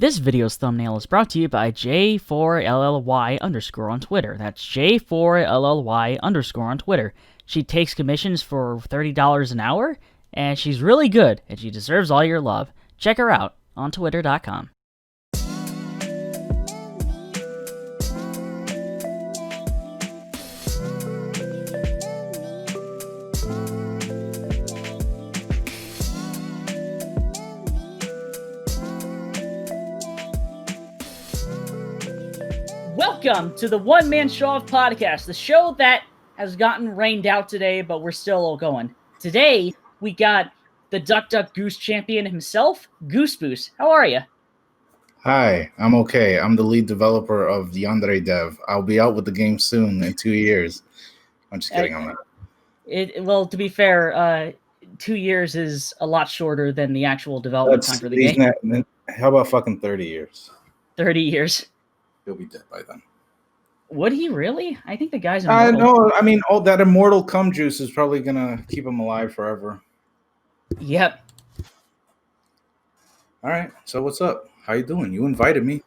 This video's thumbnail is brought to you by J4LLY underscore on Twitter. That's J4LLY underscore on Twitter. She takes commissions for $30 an hour, and she's really good, and she deserves all your love. Check her out on Twitter.com. Welcome to the Onemanshowoff podcast, the show that has gotten rained out today, but we're still all going. Today, we got the Duck Duck Goose champion himself, Gooseboose. How are you? Hi, I'm okay. I'm the lead developer of Yandere Dev. I'll be out with the game soon in 2 years. I'm just kidding on that. Well, to be fair, 2 years is a lot shorter than the actual development time for the game. How about fucking 30 years? 30 years. He'll be dead by then. Would he really? I think the guy's immortal. No, I mean, all that immortal cum juice is probably gonna keep him alive forever. Yep. All right, so what's up? How you doing? You invited me.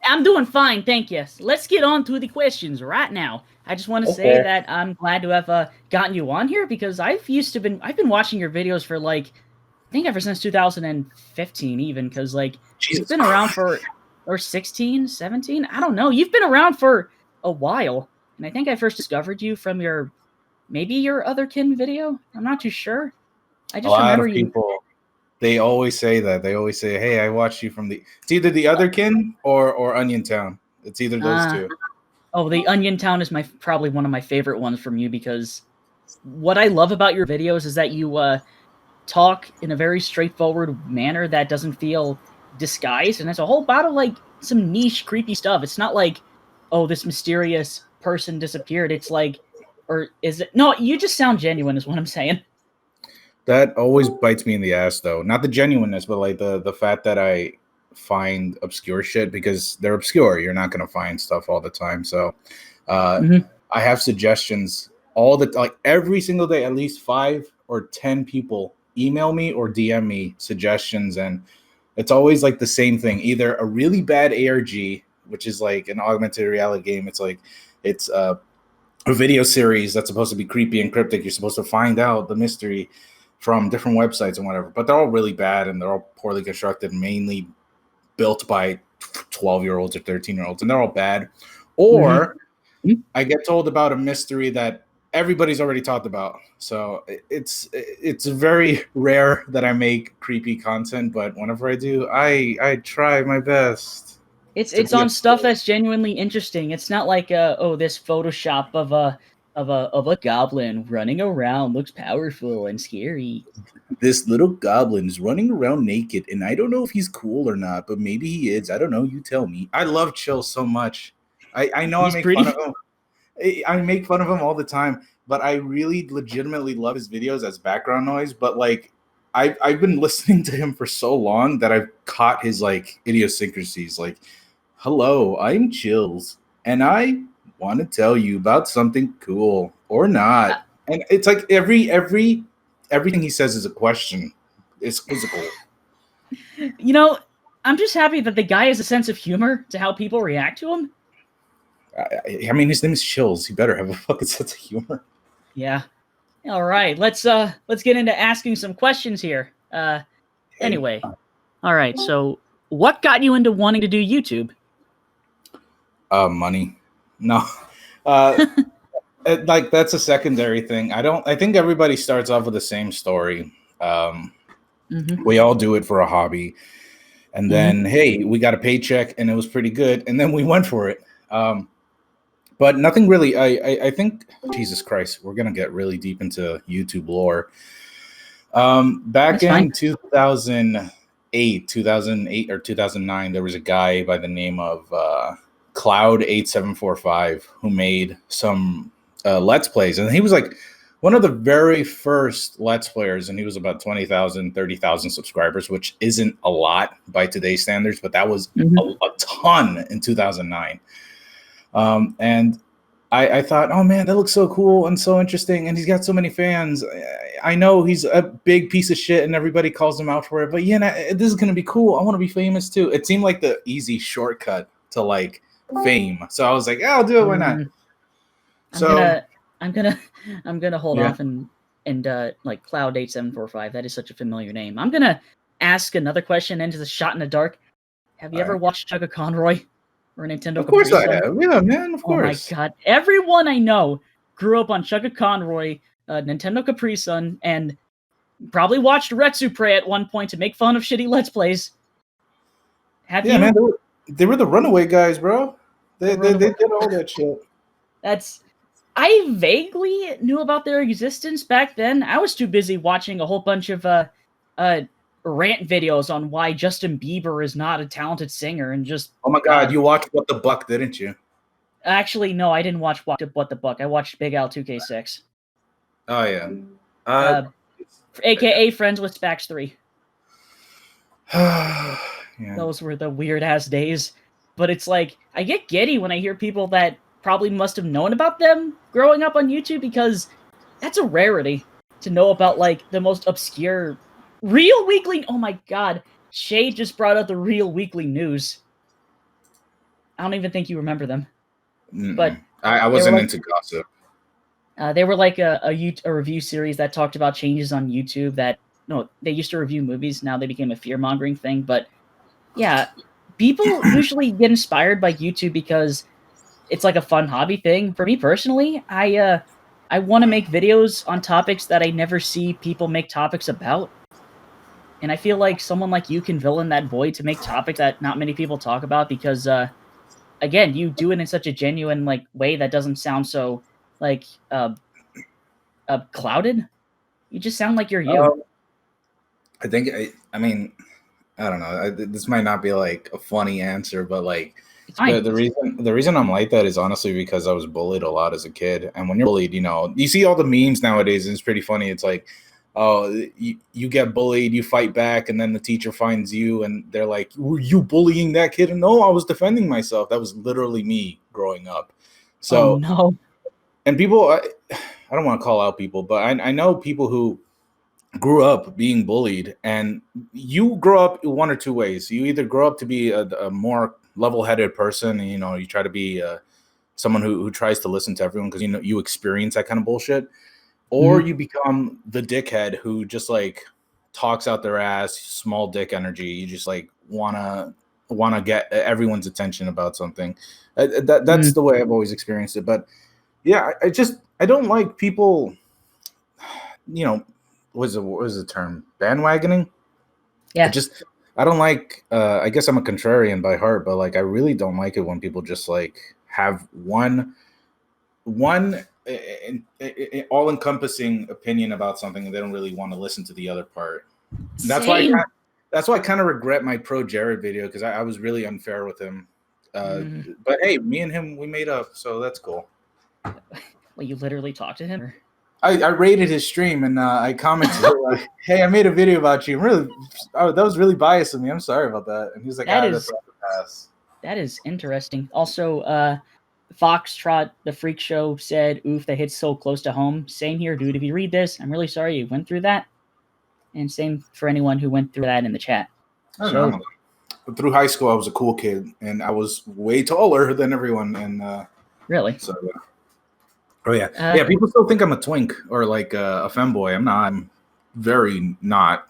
I'm doing fine, thank you. Let's get on to the questions right now. I just want to say that I'm glad to have gotten you on here because I've been watching your videos for I think ever since 2015 even, because you've been around for, or 16, 17, I don't know. You've been around for a while, and I think I first discovered you from your Otherkin video. I'm not too sure. I just remember you. People, they always say that. They always say, "Hey, I watched you from it's either the Otherkin or Onion Town. It's either those two." Oh, the Onion Town is probably one of my favorite ones from you because what I love about your videos is that you talk in a very straightforward manner that doesn't feel disguised, and it's a whole lot of some niche creepy stuff. It's not like, oh, this mysterious person disappeared. It's or is it? No, you just sound genuine is what I'm saying. That always bites me in the ass, though. Not the genuineness, but the fact that I find obscure shit because they're obscure. You're not gonna find stuff all the time. So I have suggestions every single day. At least 5 or 10 people email me or DM me suggestions, and it's always the same thing. Either a really bad ARG, which is an augmented reality game. It's a video series that's supposed to be creepy and cryptic. You're supposed to find out the mystery from different websites and whatever, but they're all really bad and they're all poorly constructed, mainly built by 12-year-olds or 13-year-olds, and they're all bad. Or I get told about a mystery that everybody's already talked about. So it's very rare that I make creepy content, but whenever I do, I try my best. It's on stuff that's genuinely interesting. It's not this Photoshop of a goblin running around looks powerful and scary. This little goblin is running around naked, and I don't know if he's cool or not, but maybe he is. I don't know. You tell me. I love Chill so much. I know I make fun of him. I make fun of him all the time, but I really legitimately love his videos as background noise. But I've been listening to him for so long that I've caught his idiosyncrasies. Hello, I'm Chills, and I want to tell you about something cool or not. And it's everything he says is a question. It's quizzical. I'm just happy that the guy has a sense of humor to how people react to him. I mean, his name is Chills. He better have a fucking sense of humor. Yeah. All right. Let's get into asking some questions here. Anyway. All right. So, what got you into wanting to do YouTube? Money. No. That's a secondary thing. I think everybody starts off with the same story. We all do it for a hobby. And then, hey, we got a paycheck and it was pretty good. And then we went for it. But nothing really, I think, Jesus Christ, we're going to get really deep into YouTube lore. Back in 2008 or 2009, there was a guy by the name of Cloud8745 who made some Let's Plays. And he was one of the very first Let's Players, and he was about 20,000, 30,000 subscribers, which isn't a lot by today's standards, but that was a ton in 2009. And I thought, oh man, that looks so cool and so interesting, and he's got so many fans. I know he's a big piece of shit, and everybody calls him out for it. But yeah, this is gonna be cool. I want to be famous too. It seemed like the easy shortcut to like fame. So I was like, yeah, I'll do it. Why not? I'm gonna hold off and like Cloud 8745. That is such a familiar name. I'm gonna ask another question into the shot in the dark. Have you ever watched Chugga Conroy or Nintendo? Of course I have. Yeah, man. Of course. Oh my god! Everyone I know grew up on Chugga Conroy, Nintendo Capri Sun, and probably watched Retsupre at one point to make fun of shitty Let's Plays. Have you? Man, they were the Runaway guys, bro. They did all that shit. I vaguely knew about their existence back then. I was too busy watching a whole bunch of rant videos on why Justin Bieber is not a talented singer and just... Oh my god, you watched What the Buck, didn't you? Actually, no, I didn't watch What the Buck. I watched Big Al 2K6. Oh, yeah. AKA Friends with Spax 3. Yeah. Those were the weird-ass days. But it's like, I get giddy when I hear people that probably must have known about them growing up on YouTube, because that's a rarity to know about, like, the most obscure... Real Weekly... Oh my god. Shay just brought out the Real Weekly News. I don't even think you remember them. But I wasn't into gossip. They were like a review series that talked about changes on YouTube that... No, they used to review movies. Now they became a fear-mongering thing. But, yeah, people usually get inspired by YouTube because it's like a fun hobby thing. For me personally, I want to make videos on topics that I never see people make topics about. And I feel like someone like you can fill in that void to make topics that not many people talk about because, again, you do it in such a genuine like way that doesn't sound so like clouded. You just sound like you're you. I think I mean I don't know. This might not be like a funny answer, but like the reason I'm like that is honestly because I was bullied a lot as a kid, and when you're bullied, you see all the memes nowadays, and it's pretty funny. It's like, oh, you get bullied, you fight back, and then the teacher finds you, and they're like, "Were you bullying that kid?" And no, I was defending myself. That was literally me growing up. So oh, no. And people, I don't want to call out people, but I know people who grew up being bullied, and you grow up one or two ways. You either grow up to be a more level-headed person, and you try to be someone who tries to listen to everyone because you experience that kind of bullshit, or you become the dickhead who just like talks out their ass, small dick energy. You just like wanna get everyone's attention about something. That's the way I've always experienced it. But yeah, I don't like people. What is the term? Bandwagoning? Yeah. I don't like, I guess I'm a contrarian by heart, but like, I really don't like it when people just like have one all encompassing opinion about something and they don't really want to listen to the other part. That's why I kind of regret my Pro Jared video, because I was really unfair with him. But hey, me and him, we made up, so that's cool. Well, you literally talked to him? Or? I rated his stream and I commented like, "Hey, I made a video about you. That was really biased of me. I'm sorry about that." And he's like, "That's the pass." That is interesting. Also, Foxtrot, the Freak Show, said, "Oof, that hits so close to home." Same here, dude. If you read this, I'm really sorry you went through that. And same for anyone who went through that in the chat. I don't know. Through high school, I was a cool kid, and I was way taller than everyone. And really? So. Oh yeah, yeah. People still think I'm a twink or like a femboy. I'm not. I'm very not.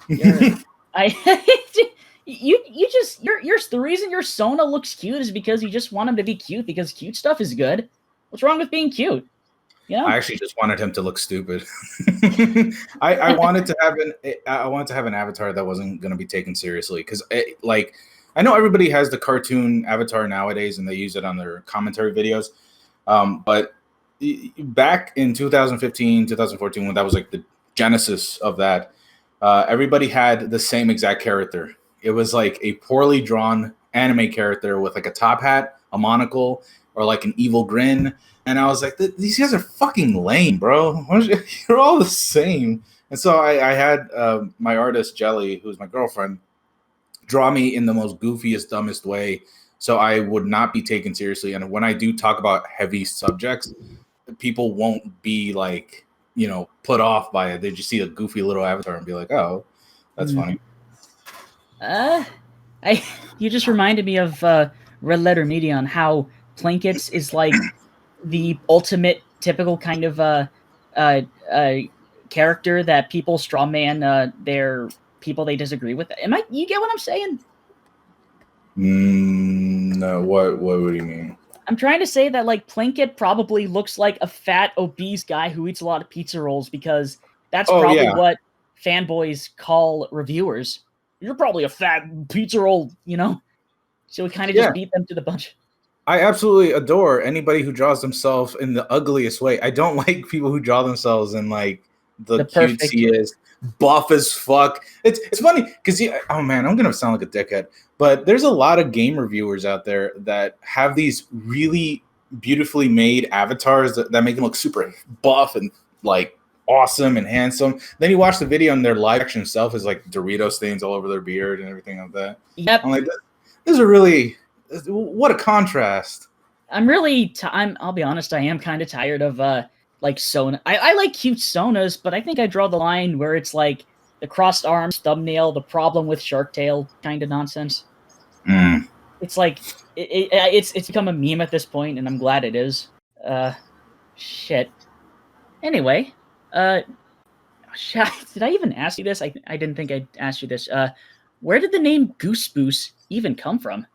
You're the reason your Sona looks cute is because you just want him to be cute because cute stuff is good. What's wrong with being cute? I actually just wanted him to look stupid. I wanted to have an avatar that wasn't going to be taken seriously, because like I know everybody has the cartoon avatar nowadays and they use it on their commentary videos. But back in 2015, 2014, when that was like the genesis of that, everybody had the same exact character. It was like a poorly drawn anime character with like a top hat, a monocle, or like an evil grin. And I was like, these guys are fucking lame, bro. You're all the same. And so I had my artist, Jelly, who's my girlfriend, draw me in the most goofiest, dumbest way. so I would not be taken seriously. And when I do talk about heavy subjects, people won't be like, put off by it. They just see a goofy little avatar and be like, oh, that's funny. You just reminded me of Red Letter Media on how Plinkets is like the ultimate typical kind of character that people strawman their people they disagree with. You get what I'm saying? No, what do you mean? I'm trying to say that like Plinkett probably looks like a fat, obese guy who eats a lot of pizza rolls because that's probably what fanboys call reviewers. You're probably a fat pizza roll, So we kind of just beat them to the punch. I absolutely adore anybody who draws themselves in the ugliest way. I don't like people who draw themselves in like the cutesiest, buff as fuck. It's funny because oh man, I'm gonna sound like a dickhead, but there's a lot of game reviewers out there that have these really beautifully made avatars that make them look super buff and like awesome and handsome. Then you watch the video and their live action self is like Dorito stains all over their beard and everything like that. Yep. I'm like, this is really, what a contrast. I'll be honest, I am kind of tired of like Sona. I like cute Sonas, but I think I draw the line where it's like the crossed arms thumbnail, the problem with Shark Tale kind of nonsense. It's like it's become a meme at this point, and I'm glad it is. Shit. Anyway, did I even ask you this? I didn't think I asked you this. Where did the name Gooseboose even come from?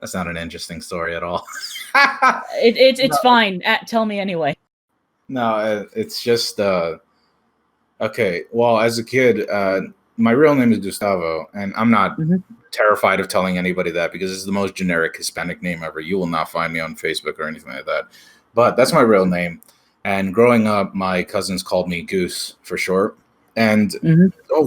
That's not an interesting story at all. It's fine. Tell me anyway. No, it's just okay. Well, as a kid, my real name is Gustavo, and I'm not terrified of telling anybody that because it's the most generic Hispanic name ever. You will not find me on Facebook or anything like that. But that's my real name. And growing up, my cousins called me Goose for short. And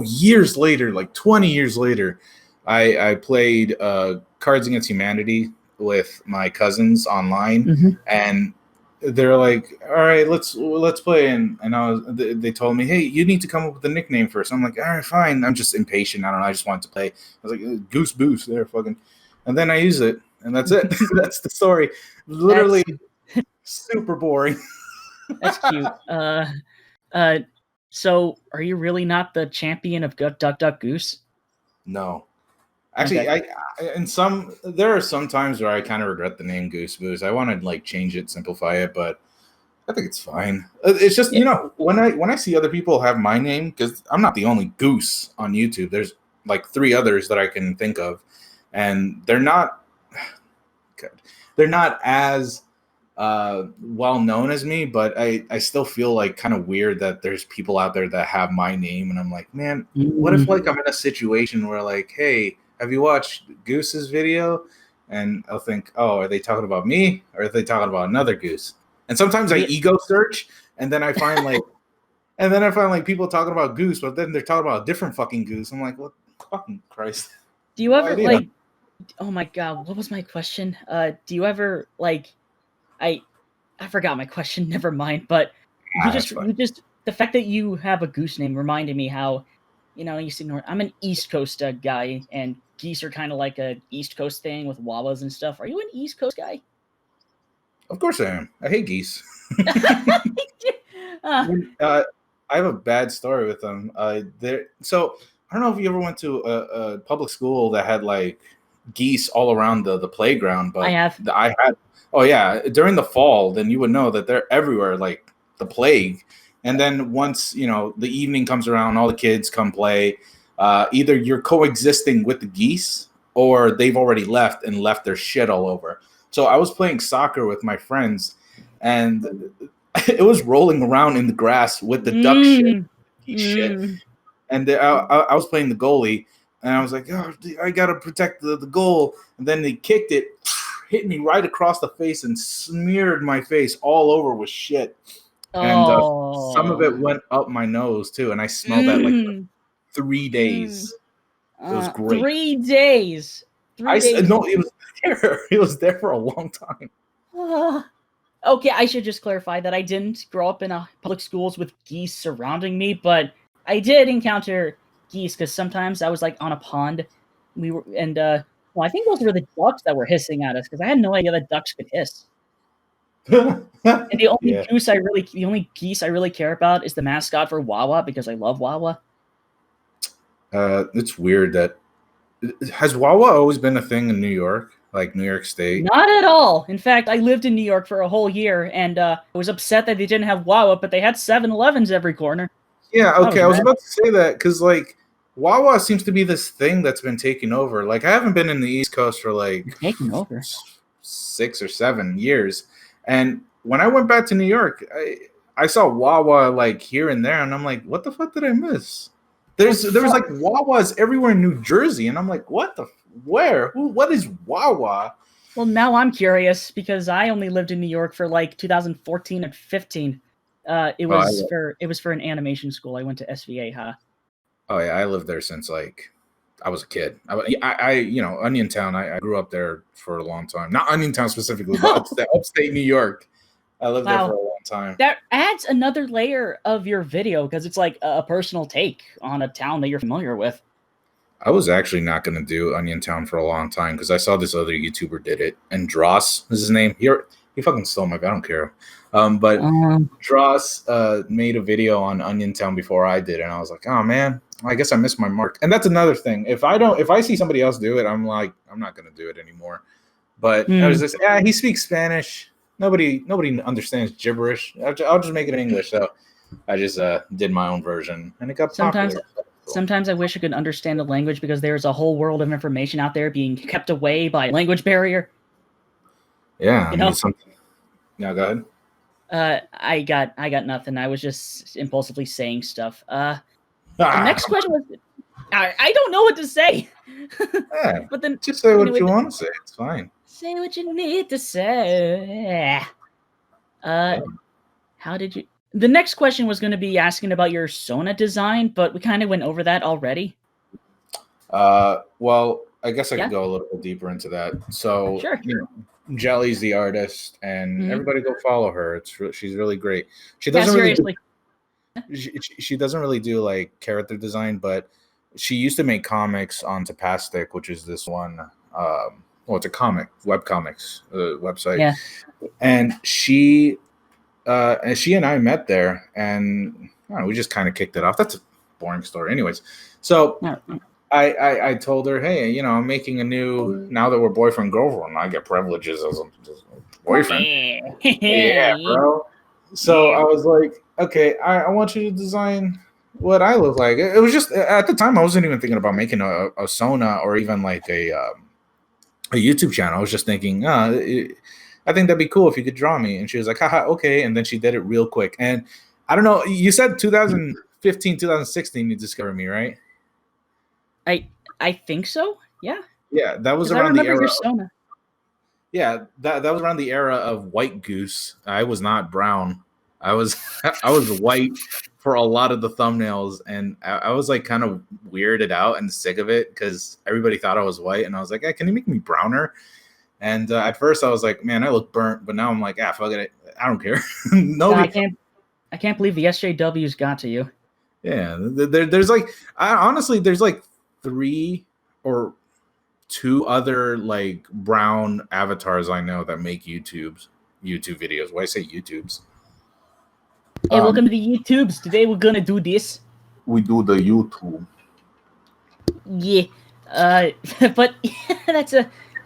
years later, like 20 years later, I played Cards Against Humanity with my cousins online, and they're like, "All right, let's play." And they told me, "Hey, you need to come up with a nickname first." I'm like, "All right, fine." I'm just impatient. I don't know. I just wanted to play. I was like, "Gooseboose," there, fucking, and then I use it, and that's it. That's the story. Literally, super boring. That's cute. So are you really not the champion of Duck Duck Goose? No. Actually, there are some times where I kind of regret the name Gooseboose. I want to like change it, simplify it, but I think it's fine. It's just when I see other people have my name, because I'm not the only Goose on YouTube. There's like 3 others that I can think of, and they're not good. They're not as well known as me, but I still feel like kind of weird that there's people out there that have my name, and I'm like, man, what if like I'm in a situation where like, hey, have you watched Goose's video? And I'll think, oh, are they talking about me or are they talking about another Goose? And sometimes I ego search, and then I find like people talking about Goose, but then they're talking about a different fucking Goose. I'm like, what fucking Christ? Do you ever like? Oh my god, what was my question? Do you ever like? I forgot my question. Never mind. But you just the fact that you have a Goose name reminded me how, you see, I'm an East Coast guy, and geese are kind of like a East Coast thing with wawas and stuff. Are you an East Coast guy? Of course I am. I hate geese. I have a bad story with them. So I don't know if you ever went to a public school that had like geese all around the playground, but I have. I had. Oh yeah, during the fall, then you would know that they're everywhere, like the plague. And then once the evening comes around, all the kids come play. Either you're coexisting with the geese, or they've already left and left their shit all over. So I was playing soccer with my friends, and it was rolling around in the grass with the duck shit. And I was playing the goalie, and I was like, oh, I gotta protect the goal. And then they kicked it, hit me right across the face, and smeared my face all over with shit. And some of it went up my nose too, and I smelled that like 3 days. It was great. 3 days. No, it was there. It was there for a long time. Okay, I should just clarify that I didn't grow up in public schools with geese surrounding me, but I did encounter geese because sometimes I was like on a pond. Well, I think those were the ducks that were hissing at us because I had no idea that ducks could hiss. And the only geese I really care about is the mascot for Wawa because I love Wawa. It's weird that has Wawa always been a thing in New York, like New York State? Not at all. In fact, I lived in New York for a whole year, and I was upset that they didn't have Wawa, but they had 7-Elevens every corner. Yeah, okay. I was about to say that because like Wawa seems to be this thing that's been taking over. Like I haven't been in the East Coast for like taking over 6 or 7 years, and when I went back to New York, I saw Wawa like here and there, and I'm like, what the fuck did I miss? There was like Wawas everywhere in New Jersey, and I'm like, what is Wawa? Well, now I'm curious because I only lived in New York for like 2014 and 15. It was for an animation school. I went to SVA, huh? Oh yeah, I lived there since like I was a kid. I Onion Town. I grew up there for a long time. Not Onion Town specifically, but upstate New York. I lived there for a long time. That adds another layer of your video because it's like a personal take on a town that you're familiar with. I was actually not going to do Onion Town for a long time because I saw this other YouTuber did it, and Dross is his name. He fucking stole my. I don't care. But Dross made a video on Onion Town before I did, and I was like, oh man, I guess I missed my mark. And that's another thing. If I see somebody else do it, I'm like, I'm not going to do it anymore. But I was just, he speaks Spanish. Nobody understands gibberish. I'll just make it in English. So I just did my own version, and it got popular. Sometimes I wish I could understand the language because there's a whole world of information out there being kept away by language barrier. Yeah, Yeah, go ahead. I got nothing. I was just impulsively saying stuff. The next question was, I don't know what to say. Yeah, but then just say what you want to say. It's fine. Say what you need to say. How did you? The next question was going to be asking about your Sona design, but we kind of went over that already. Well, I guess I could go a little bit deeper into that. So, sure. Jelly's the artist, and everybody go follow her. She's really great. She doesn't she doesn't really do like character design, but she used to make comics on Tapastic, which is this one. It's a web comics website. Yeah. And she and I met there, and we just kind of kicked it off. That's a boring story, anyways. So I told her, hey, I'm making a new. Now that we're boyfriend girlfriend, I get privileges as a boyfriend. Yeah, bro. So I was like, okay, I want you to design what I look like. It was just at the time I wasn't even thinking about making a Sona or even like a YouTube channel. I was just thinking, I think that'd be cool if you could draw me. And she was like, haha, okay. And then she did it real quick. And I don't know, you said 2015, 2016 you discovered me, right? I think so. Yeah. Yeah, that was around the era. Yeah, that was around the era of white Goose. I was not brown. I was white for a lot of the thumbnails, and I was like kind of weirded out and sick of it because everybody thought I was white, and I was like, hey, can you make me browner? And at first I was like, man, I look burnt, but now I'm like, fuck it, I don't care. Nobody. I can't believe the SJWs got to you. Yeah, there's like, honestly, there's like 3 or 2 other like brown avatars I know that make YouTube videos. Why I say YouTubes? Hey, welcome to the YouTubes. Today we're gonna do this. We do the YouTube. Yeah, but that's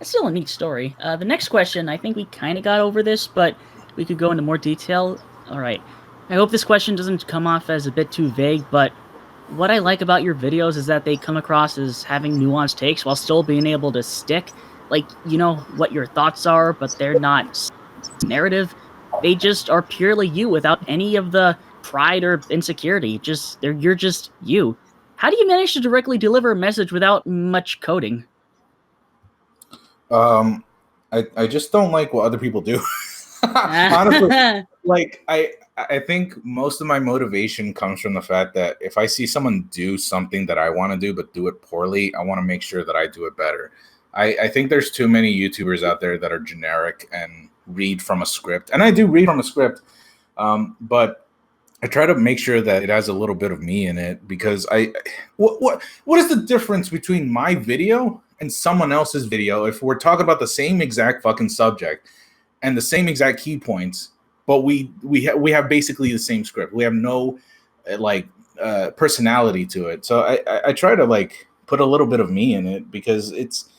still a neat story. The next question, I think we kind of got over this, but we could go into more detail. All right. I hope this question doesn't come off as a bit too vague, but what I like about your videos is that they come across as having nuanced takes while still being able to stick, like, what your thoughts are, but they're not narrative. They just are purely you without any of the pride or insecurity. You're just you. How do you manage to directly deliver a message without much coding? I just don't like what other people do. Honestly, like I think most of my motivation comes from the fact that if I see someone do something that I want to do but do it poorly, I want to make sure that I do it better. I think there's too many YouTubers out there that are generic and read from a script, and I do read from a script, but I try to make sure that it has a little bit of me in it because what is the difference between my video in someone else's video, if we're talking about the same exact fucking subject and the same exact key points, but we have basically the same script. We have no personality to it. So I try to like put a little bit of me in it, because it's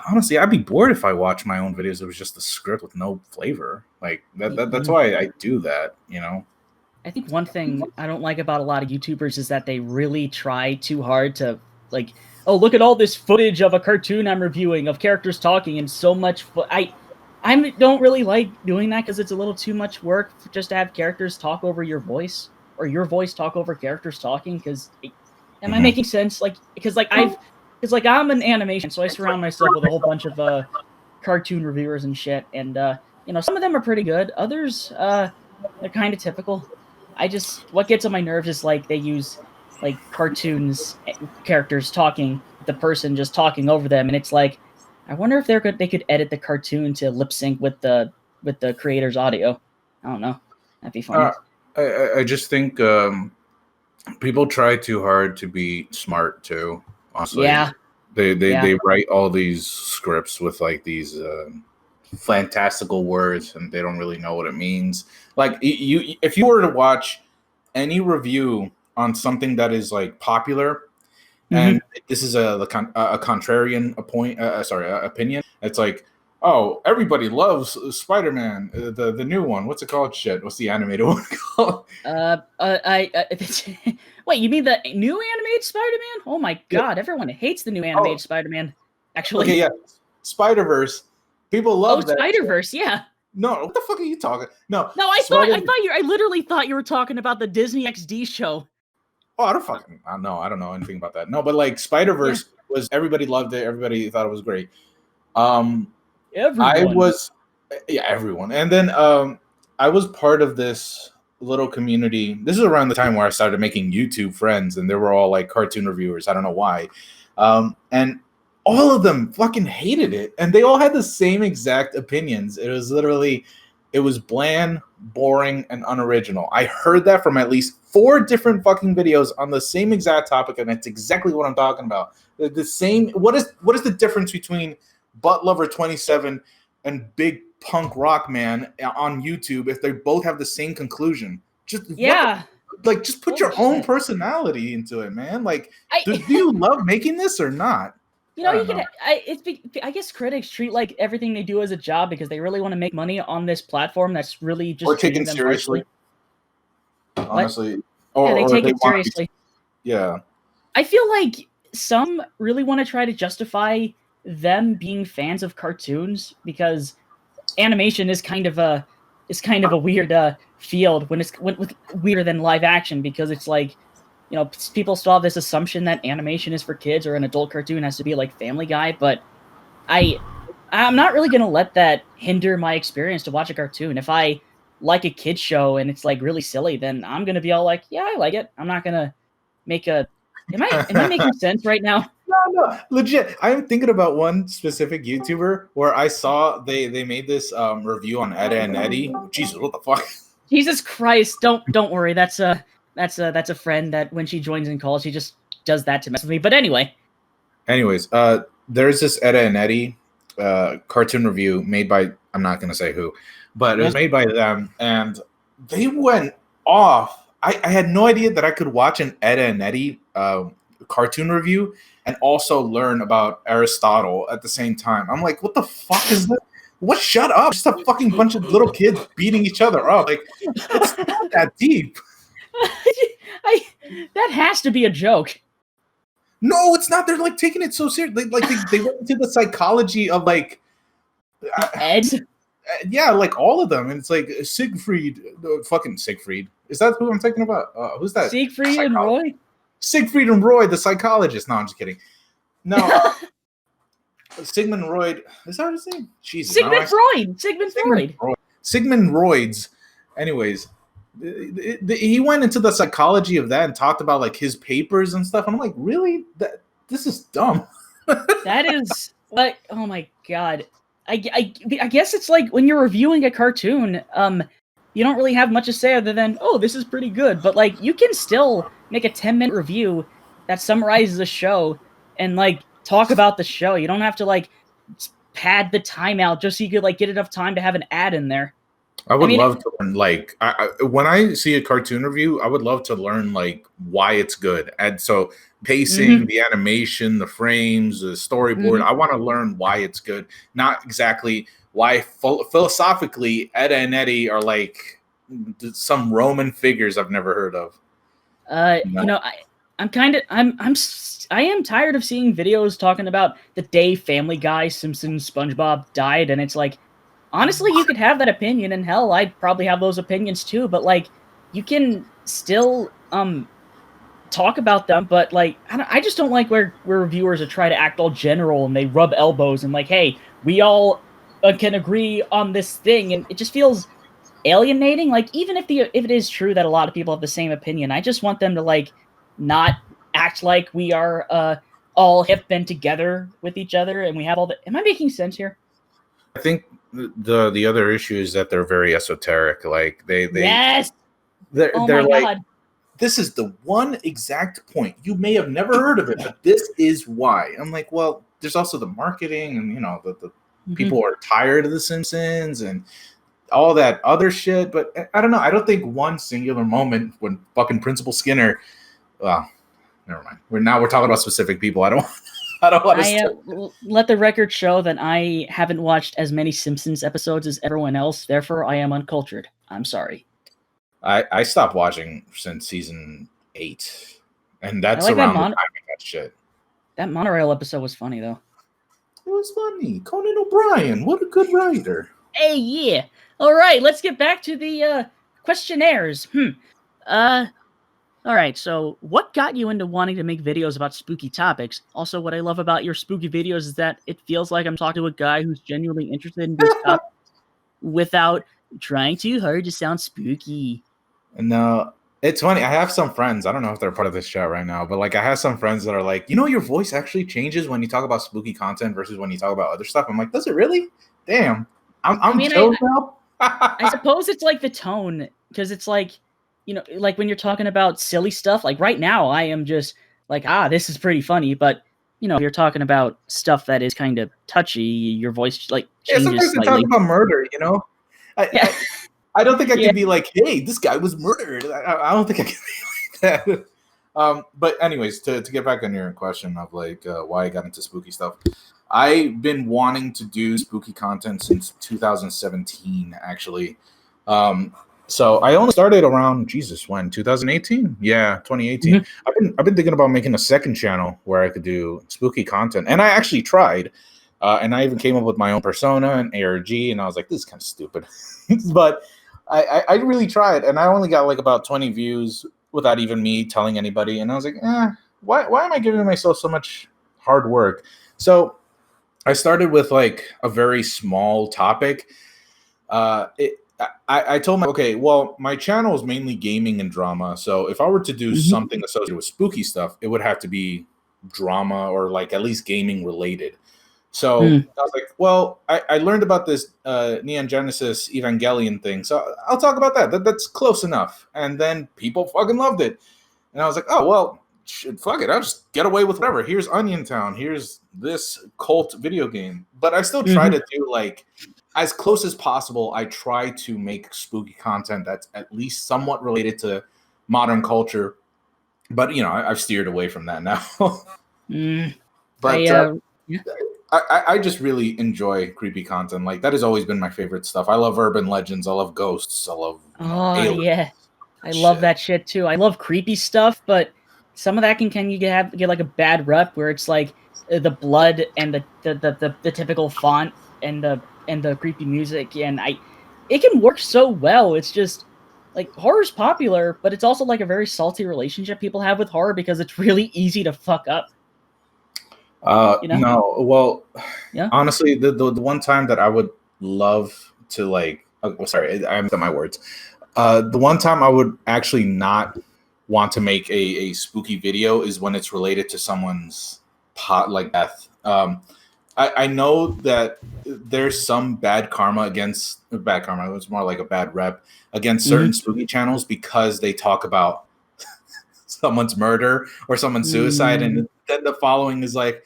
honestly, I'd be bored if I watched my own videos. It was just a script with no flavor. Like that's why I do that, you know. I think one thing I don't like about a lot of YouTubers is that they really try too hard to, like, oh, look at all this footage of a cartoon I'm reviewing of characters talking, and so much. I don't really like doing that, because it's a little too much work just to have characters talk over your voice, or your voice talk over characters talking. Because am I making sense? Like, because I'm an animation, so I surround myself with a whole bunch of cartoon reviewers and shit, and you know, some of them are pretty good. Others, they're kind of typical. What gets on my nerves is like they use like cartoons characters talking, the person just talking over them, and it's like, I wonder if they could edit the cartoon to lip sync with the creator's audio. I don't know. That'd be funny. I just think people try too hard to be smart too. Honestly, yeah. They write all these scripts with like these fantastical words, and they don't really know what it means. Like if you were to watch any review on something that is like popular, and this is a contrarian opinion, it's like, oh, everybody loves Spider-Man, the new one. What's it called? Shit, what's the animated one called? Wait, you mean the new animated Spider-Man? Oh my god, everyone hates the new animated Spider-Man. Actually, okay, yeah, Spider-Verse. People love that. Spider-Verse, yeah. No, what the fuck are you talking? No, I literally thought you were talking about the Disney XD show. Oh, I don't know anything about that. No, but like Spider-Verse was, everybody loved it. Everybody thought it was great. Everyone. Everyone. And then I was part of this little community. This is around the time where I started making YouTube friends, and they were all like cartoon reviewers. I don't know why. And all of them fucking hated it, and they all had the same exact opinions. It was bland, boring, and unoriginal. I heard that from at least 4 different fucking videos on the same exact topic, and that's exactly what I'm talking about. The same. What is the difference between Butt Lover 27 and Big Punk Rock Man on YouTube if they both have the same conclusion? Just put your own personality into it, man. Like, do you love making this or not? You know, I guess critics treat like everything they do as a job, because they really want to make money on this platform that's really just, or taken seriously. Honestly, they take it seriously. Yeah, I feel like some really want to try to justify them being fans of cartoons, because animation is kind of a weird field when it's weirder than live action, because it's like, you know, people still have this assumption that animation is for kids, or an adult cartoon has to be like Family Guy, but I'm not really going to let that hinder my experience to watch a cartoon. If I like a kid's show and it's like really silly, then I'm going to be all like, yeah, I like it. I'm not going to make a... Am I making sense right now? No, legit. I am thinking about one specific YouTuber where I saw they made this review on Etta and Eddie. Jesus, what the fuck? Jesus Christ! Don't worry. That's a friend that when she joins in calls, she just does that to mess with me. But anyways, there's this Etta and Eddie cartoon review made by, I'm not gonna say who, but it was made by them, and they went off. I had no idea that I could watch an Etta and Eddie cartoon review and also learn about Aristotle at the same time. I'm like, what the fuck is that? What? Shut up! Just a fucking bunch of little kids beating each other up. Like, it's not that deep. That has to be a joke. No, it's not. They're like taking it so serious. They went into the psychology of like Ed. Yeah, like all of them, and it's like Siegfried, fucking Siegfried. Is that who I'm thinking about? Who's that? Siegfried and Roy. Siegfried and Roy, the psychologist. No, I'm just kidding. No, Sigmund Freud. Is that his name? Jesus. Sigmund Freud. Sigmund Freud's. Anyways, he went into the psychology of that and talked about like his papers and stuff. And I'm like, really? This is dumb. That is like, oh my god. I guess it's like when you're reviewing a cartoon, you don't really have much to say other than, oh, this is pretty good. But like, you can still make a 10-minute review that summarizes a show and like talk about the show. You don't have to like pad the time out just so you could like get enough time to have an ad in there. I would love to learn, like, when I see a cartoon review, I would love to learn, like, why it's good. And so pacing, the animation, the frames, the storyboard, I want to learn why it's good. Not exactly why philosophically Ed and Eddie are, like, some Roman figures I've never heard of. You know, I am tired of seeing videos talking about the day Family Guy, Simpsons, SpongeBob died, and it's like, honestly, you could have that opinion, and hell, I'd probably have those opinions too, but, like, you can still, talk about them, but, like, I just don't like where reviewers are trying to act all general, and they rub elbows, and like, hey, we all can agree on this thing, and it just feels alienating. Like, even if it is true that a lot of people have the same opinion, I just want them to, like, not act like we are, all hip and together with each other, and we have all the... Am I making sense here? I think the other issue is that they're very esoteric. Like they yes, they're like, God. This is the one exact point. You may have never heard of it, but this is why. I'm like, well, there's also the marketing, and you know, the people are tired of the Simpsons and all that other shit. But I don't know. I don't think one singular moment when fucking Principal Skinner. Well, never mind. We're talking about specific people. I don't want to. Let the record show that I haven't watched as many Simpsons episodes as everyone else. Therefore, I am uncultured. I'm sorry. I stopped watching since season 8, and that's like around the time I got shit. That monorail episode was funny, though. It was funny. Conan O'Brien, what a good writer. Hey, yeah. All right, let's get back to the questionnaires. All right, so what got you into wanting to make videos about spooky topics? Also, what I love about your spooky videos is that it feels like I'm talking to a guy who's genuinely interested in this topic without trying too hard to sound spooky. No, it's funny. I have some friends. I don't know if they're part of this chat right now, but like I have some friends that are like, you know, your voice actually changes when you talk about spooky content versus when you talk about other stuff. I'm like, does it really? Damn. I'm chill now. I suppose it's like the tone, because it's like, you know, like when you're talking about silly stuff, like right now I am just like, this is pretty funny, but you know, if you're talking about stuff that is kind of touchy, your voice like changes sometimes slightly. Talk about murder, you know? I don't think I can be like, hey, this guy was murdered. I don't think I can be like that. But anyways, to get back on your question of like why I got into spooky stuff, I've been wanting to do spooky content since 2017, actually. So I only started around 2018? Yeah, 2018. I've been thinking about making a second channel where I could do spooky content, and I actually tried. And I even came up with my own persona and ARG, and I was like, this is kind of stupid. But I really tried, and I only got like about 20 views without even me telling anybody. And I was like, why am I giving myself so much hard work? So I started with like a very small topic. I told okay, well, my channel is mainly gaming and drama. So if I were to do something associated with spooky stuff, it would have to be drama or like at least gaming related. So I was like, well, I learned about this Neon Genesis Evangelion thing, so I'll talk about that. That's close enough. And then people fucking loved it. And I was like, oh, well, shit, fuck it. I'll just get away with whatever. Here's Onion Town. Here's this cult video game. But I still try to do, like, as close as possible, I try to make spooky content that's at least somewhat related to modern culture. But, you know, I've steered away from that now. But I just really enjoy creepy content. Like, that has always been my favorite stuff. I love urban legends. I love ghosts. I love aliens. Yeah. I love that shit too. I love creepy stuff, but some of that can you get like a bad rep where it's like the blood and the typical font and the creepy music, and it can work so well. It's just like horror's popular, but it's also like a very salty relationship people have with horror because it's really easy to fuck up. You know? No, well, honestly, the one time that I would love to like, sorry, I missed my words. The one time I would actually not want to make a spooky video is when it's related to someone's death. I know that there's some bad karma. It's more like a bad rep against certain spooky channels because they talk about someone's murder or someone's suicide, and then the following is like,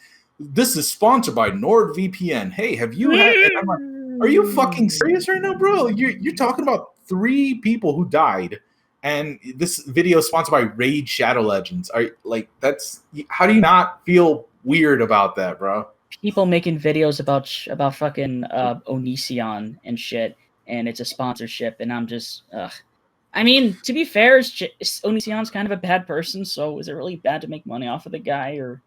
this is sponsored by NordVPN. Hey, have you had? And I'm like, are you fucking serious right now, bro? You're talking about 3 people who died, and this video is sponsored by Raid Shadow Legends. Are like that's how do you not feel weird about that, bro? People making videos about fucking Onision and shit, and it's a sponsorship, and I'm just ugh. I mean, to be fair, Onision's kind of a bad person, so is it really bad to make money off of the guy? Or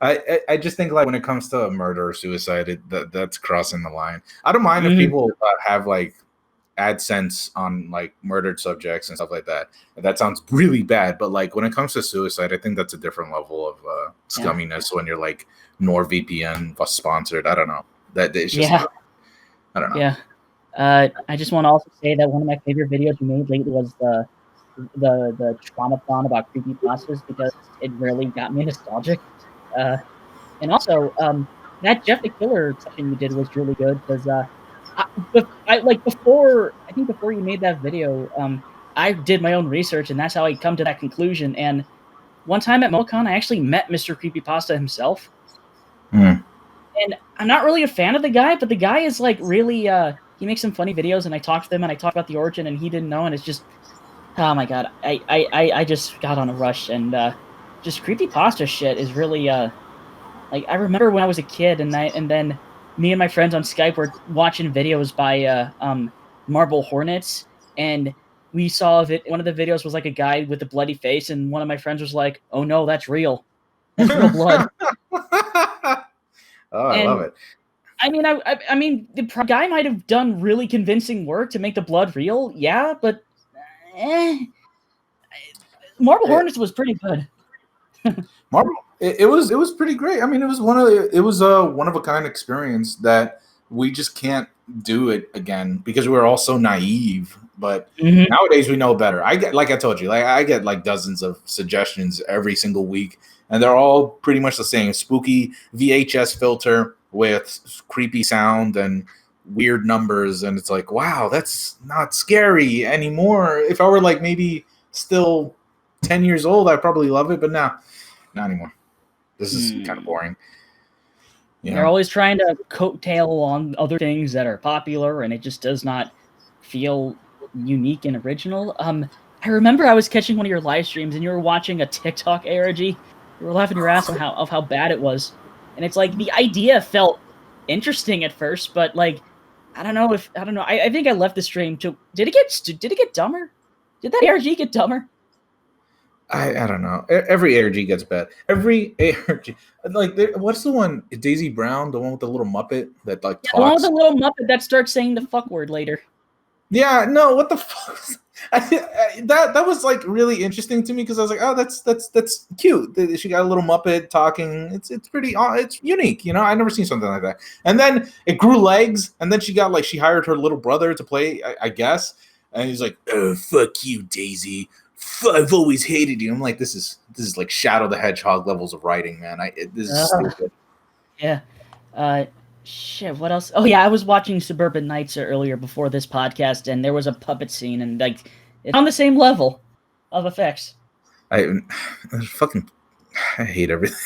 I just think like when it comes to murder or suicide, that's crossing the line. I don't mind if people have like AdSense on like murdered subjects and stuff like that. That sounds really bad, but like when it comes to suicide, I think that's a different level of scumminess when you're like NordVPN sponsored. I don't know. That it's just I don't know. Yeah. I just want to also say that one of my favorite videos we made lately was the Traumathon about creepypastas because it really got me nostalgic. And also, that Jeff the Killer thing you did was really good because before you made that video, I did my own research and that's how I come to that conclusion. And one time at MoCon, I actually met Mr. Creepypasta himself. And I'm not really a fan of the guy, but the guy is like really he makes some funny videos, and I talked to him and I talked about the origin, and he didn't know, and it's just oh my god, I just got on a rush, and just creepypasta shit is really like I remember when I was a kid, and then me and my friends on Skype were watching videos by Marble Hornets, and we saw one of the videos was like a guy with a bloody face, and one of my friends was like, "Oh no, that's real. That's real blood." Oh, I love it. I mean, the guy might have done really convincing work to make the blood real, yeah, but Marble Hornets was pretty good. Marble, it was pretty great. I mean, it was one of a kind experience that we just can't do it again because we were all so naive. But nowadays we know better. I get, like I told you, like I get like dozens of suggestions every single week, and they're all pretty much the same: spooky VHS filter with creepy sound and weird numbers, and it's like, wow, that's not scary anymore. If I were like maybe still 10 years old, I'd probably love it, but now, not anymore. This is kind of boring. They're always trying to coattail on other things that are popular, and it just does not feel unique and original. I remember I was catching one of your live streams, and you were watching a TikTok ARG. You were laughing your ass off how bad it was. And it's like the idea felt interesting at first, but like I don't know. I think I left the stream to. Did it get dumber? Did that ARG get dumber? I don't know. Every ARG gets bad. Every ARG, like what's the one? Daisy Brown, the one with the little Muppet that like talks. The one with the little Muppet that starts saying the fuck word later. Yeah, no, what the fuck? That was like really interesting to me because I was like, oh, that's cute. She got a little Muppet talking. It's pretty. It's unique, you know. I've never seen something like that. And then it grew legs, and then she hired her little brother to play, I guess. And he's like, oh, fuck you, Daisy. I've always hated you. I'm like, this is like Shadow the Hedgehog levels of writing, man. This is stupid. Yeah. Shit, what else? Oh yeah, I was watching Suburban Nights earlier before this podcast, and there was a puppet scene, and like it's on the same level of effects. I hate everything.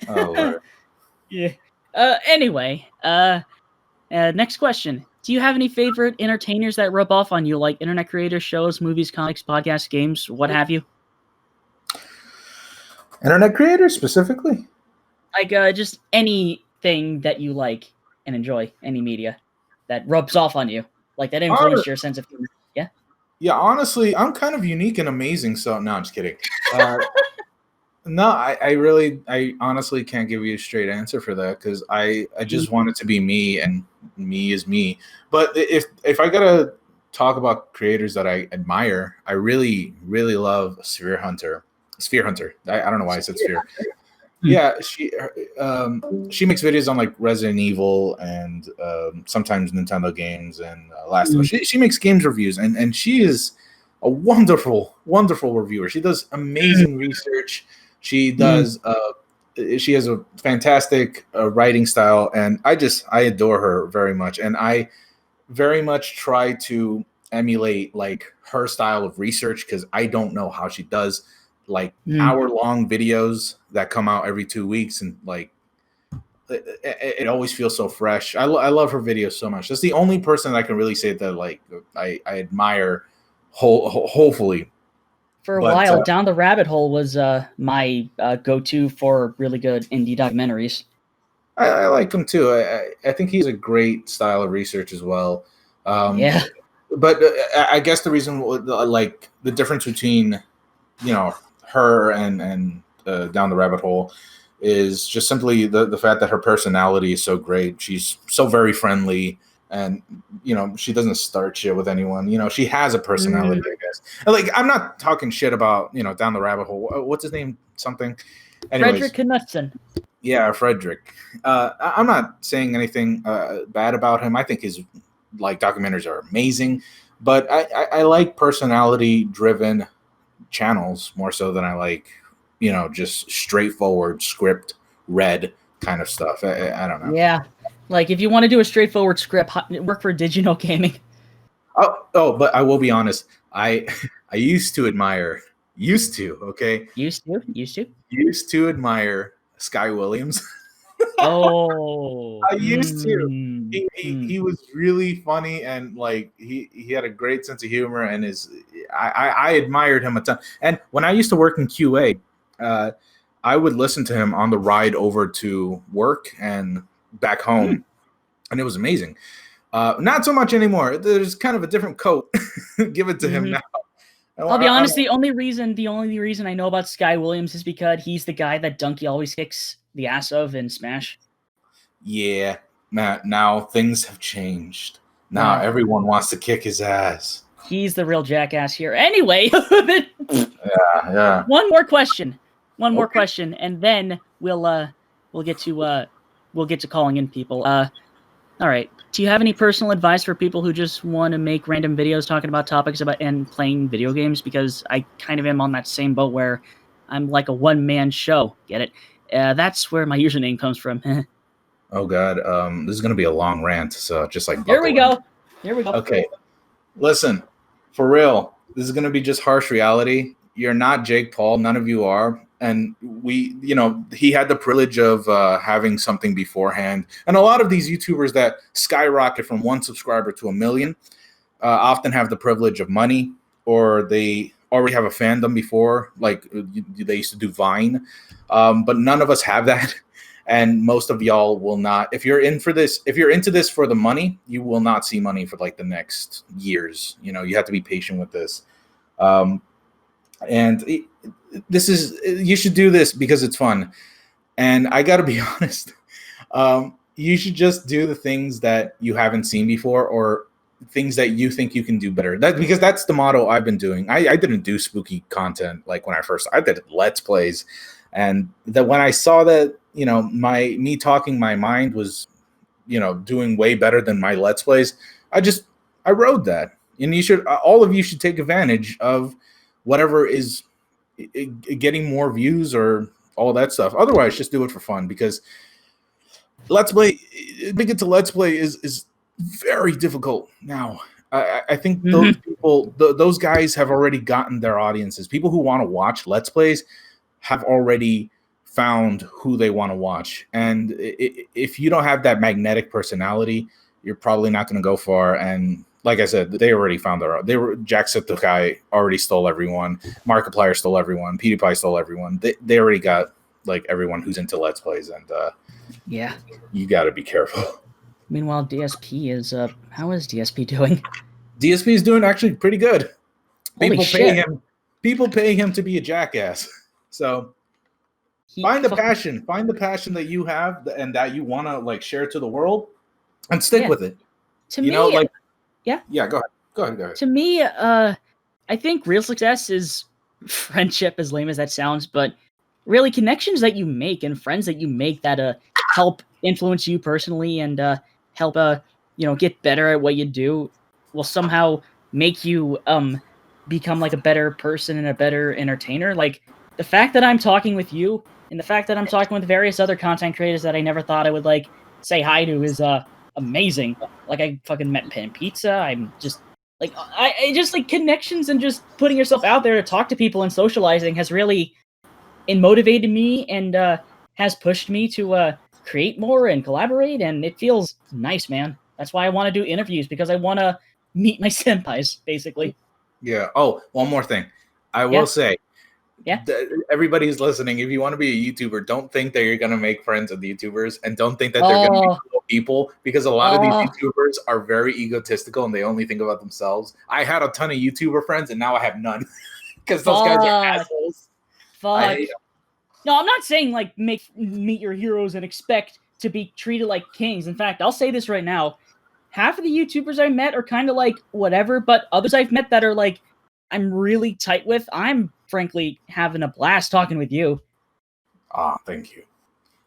Oh, Lord. Yeah. Anyway, next question. Do you have any favorite entertainers that rub off on you, like internet creators, shows, movies, comics, podcasts, games, what have you? Internet creators specifically? Like just anything that you like and enjoy, any media that rubs off on you, like that influenced your sense of humor. Yeah. Yeah, honestly, I'm kind of unique and amazing. So no, I'm just kidding. No, I honestly can't give you a straight answer for that because I just want it to be me, and me is me. But if I gotta talk about creators that I admire, I really love Sphere Hunter. I don't know why I said Sphere. Yeah, she makes videos on like Resident Evil and sometimes Nintendo games and Last of Us. She makes games reviews, and she is a wonderful reviewer. She does amazing research. She does. She has a fantastic writing style, and I adore her very much. And I very much try to emulate like her style of research because I don't know how she does like hour-long videos that come out every 2 weeks, and like it always feels so fresh. I love her videos so much. That's the only person that I can really say that like I admire hopefully. For a while, Down the Rabbit Hole was my go-to for really good indie documentaries. I like him too. I think he's a great style of research as well. Yeah. But I guess the reason, like the difference between, her and Down the Rabbit Hole is just simply the fact that her personality is so great. She's so very friendly, and she doesn't start shit with anyone. She has a personality, I guess. Like, I'm not talking shit about Down the Rabbit Hole. What's his name? Something. Anyways, Frederick Knudsen. Yeah, Frederick. I'm not saying anything bad about him. I think his documentaries are amazing, but I like personality-driven channels more so than I like, just straightforward script read kind of stuff. I don't know. Yeah, like if you want to do a straightforward script, work for Digino Gaming. But I will be honest. I used to admire Sky Williams. Oh, I used to. He was really funny, and like he had a great sense of humor, and I admired him a ton. And when I used to work in QA, I would listen to him on the ride over to work and back home, and it was amazing. Not so much anymore. There's kind of a different coat. Give it to him now. I'll be honest. The only reason I know about Sky Williams is because he's the guy that Donkey always kicks the ass of in Smash. Yeah, now things have changed. Now everyone wants to kick his ass. He's the real jackass here. Anyway, yeah. One more question, and then we'll get to calling in people. All right. Do you have any personal advice for people who just want to make random videos talking about topics and playing video games? Because I kind of am on that same boat where I'm like a one-man show. Get it? That's where my username comes from. Oh God, this is gonna be a long rant. So just like Here we go. Okay, listen, for real. This is gonna be just harsh reality. You're not Jake Paul. None of you are. And he had the privilege of having something beforehand. And a lot of these YouTubers that skyrocket from 1 subscriber to 1 million often have the privilege of money, or they already have a fandom before, like they used to do Vine. But none of us have that. And most of y'all will not. If you're into this for the money, you will not see money for like the next years. You have to be patient with this. You should do this because it's fun. And I got to be honest, you should just do the things that you haven't seen before, or things that you think you can do better. Because that's the motto I've been doing. I didn't do spooky content like when I did Let's Plays. And that when I saw that, me talking my mind was, doing way better than my Let's Plays, I rode that. And all of you should take advantage of whatever is getting more views or all that stuff. Otherwise, just do it for fun, because Let's Play, make it to Let's Play is very difficult now. I think those people, those guys have already gotten their audiences. People who want to watch Let's Plays have already found who they want to watch. And if you don't have that magnetic personality, you're probably not going to go far. And like I said, they already found Jacksepticeye already stole everyone. Markiplier stole everyone. PewDiePie stole everyone. They already got like everyone who's into Let's Plays, and yeah, you got to be careful. Meanwhile, DSP is how is DSP doing? DSP is doing actually pretty good. Holy shit. People pay him to be a jackass. So find the passion that you have and that you want to like share to the world, and stick with it. To me, go ahead. To me, I think real success is friendship, as lame as that sounds, but really connections that you make and friends that you make that help influence you personally and help get better at what you do will somehow make you become like a better person and a better entertainer. Like the fact that I'm talking with you and the fact that I'm talking with various other content creators that I never thought I would like say hi to is amazing. Like I fucking met Pan Pizza. I'm just Like I just like connections and just putting yourself out there to talk to people and socializing has really motivated me and has pushed me to create more and collaborate, and it feels nice, man. That's why I want to do interviews, because I want to meet my senpais, basically. Yeah. Oh, one more thing. I will say, everybody who's listening, if you want to be a YouTuber, don't think that you're going to make friends with YouTubers, and don't think that they're going to be cool people, because a lot of these YouTubers are very egotistical and they only think about themselves. I had a ton of YouTuber friends and now I have none because those guys are assholes. Fuck. No, I'm not saying like meet your heroes and expect to be treated like kings. In fact, I'll say this right now. Half of the YouTubers I met are kind of like whatever, but others I've met that are like I'm really tight with, I'm frankly having a blast talking with you. Thank you.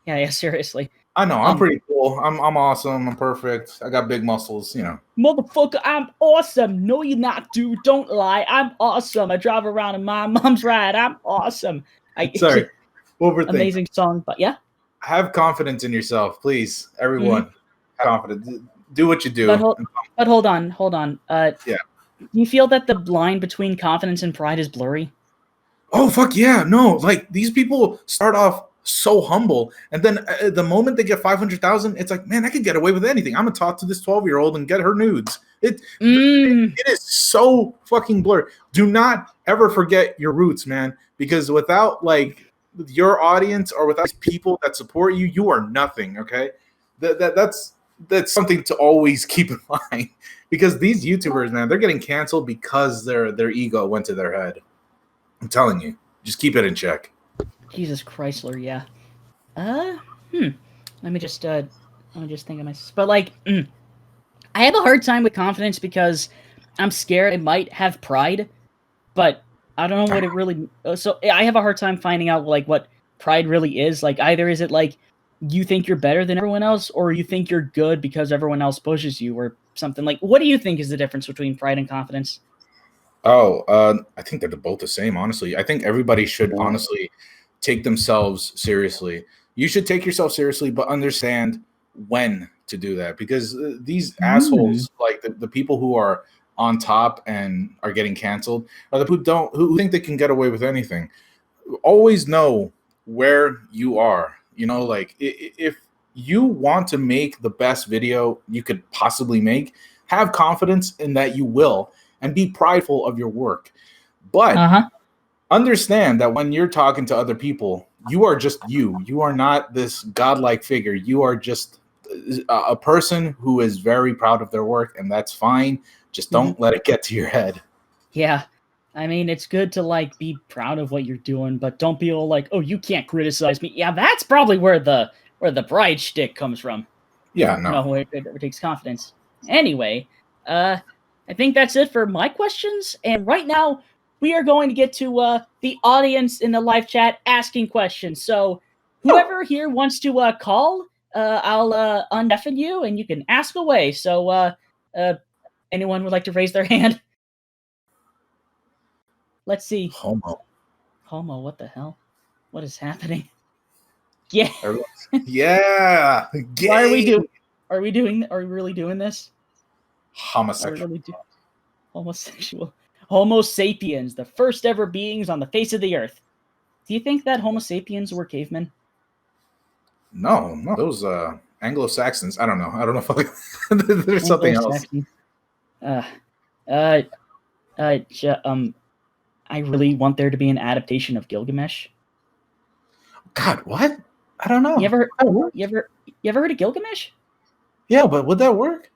Yeah, seriously. I know, I'm pretty cool. I'm awesome. I'm perfect. I got big muscles, you know. Motherfucker, I'm awesome. No, you're not, dude. Don't lie. I'm awesome. I drive around in my mom's ride. I'm awesome. Sorry. Amazing song, but yeah. Have confidence in yourself, please. Everyone. Have confidence. Do what you do. But hold on. Yeah. Do you feel that the line between confidence and pride is blurry? Oh, fuck yeah. No, like these people start off so humble, and then the moment they get 500,000, it's like, man, I could get away with anything. I'm gonna talk to this 12-year-old and get her nudes. It is so fucking blurry. Do not ever forget your roots, man, because without like your audience or without people that support you, you are nothing. Okay, that's something to always keep in mind, because these YouTubers, man, they're getting canceled because their ego went to their head. I'm telling you, just keep it in check. Jesus Chrysler, yeah. Let me just think of myself. But like, I have a hard time with confidence because I'm scared I might have pride, but I don't know what it really. So I have a hard time finding out like what pride really is. Like, either is it like you think you're better than everyone else, or you think you're good because everyone else pushes you, or something. Like, what do you think is the difference between pride and confidence? I think they're both the same, honestly. I think everybody should honestly take themselves seriously. You should take yourself seriously, but understand when to do that, because these assholes, like the people who are on top and are getting canceled, are the people who think they can get away with anything. Always know where you are. You know, like if you want to make the best video you could possibly make, have confidence in that you will, and be prideful of your work. But understand that when you're talking to other people, you are just you. You are not this godlike figure. You are just a person who is very proud of their work, and that's fine. Just don't let it get to your head. Yeah. I mean, it's good to like be proud of what you're doing, but don't be all like, "Oh, you can't criticize me." Yeah, that's probably where the pride shtick comes from. Yeah, no. No, it takes confidence. Anyway, I think that's it for my questions. And right now, we are going to get to the audience in the live chat asking questions. So whoever here wants to call, I'll undeafen you, and you can ask away. So anyone would like to raise their hand? Let's see. Homo, what the hell? What is happening? Yeah. Yeah. Why are we doing? Are we really doing this? Homosexual. Homosexual. Homo sapiens, the first ever beings on the face of the earth. Do you think that Homo sapiens were cavemen? No, those Anglo-Saxons. I don't know. There's something else. I really want there to be an adaptation of Gilgamesh. God, what? I don't know. You ever heard of Gilgamesh? Yeah, but would that work?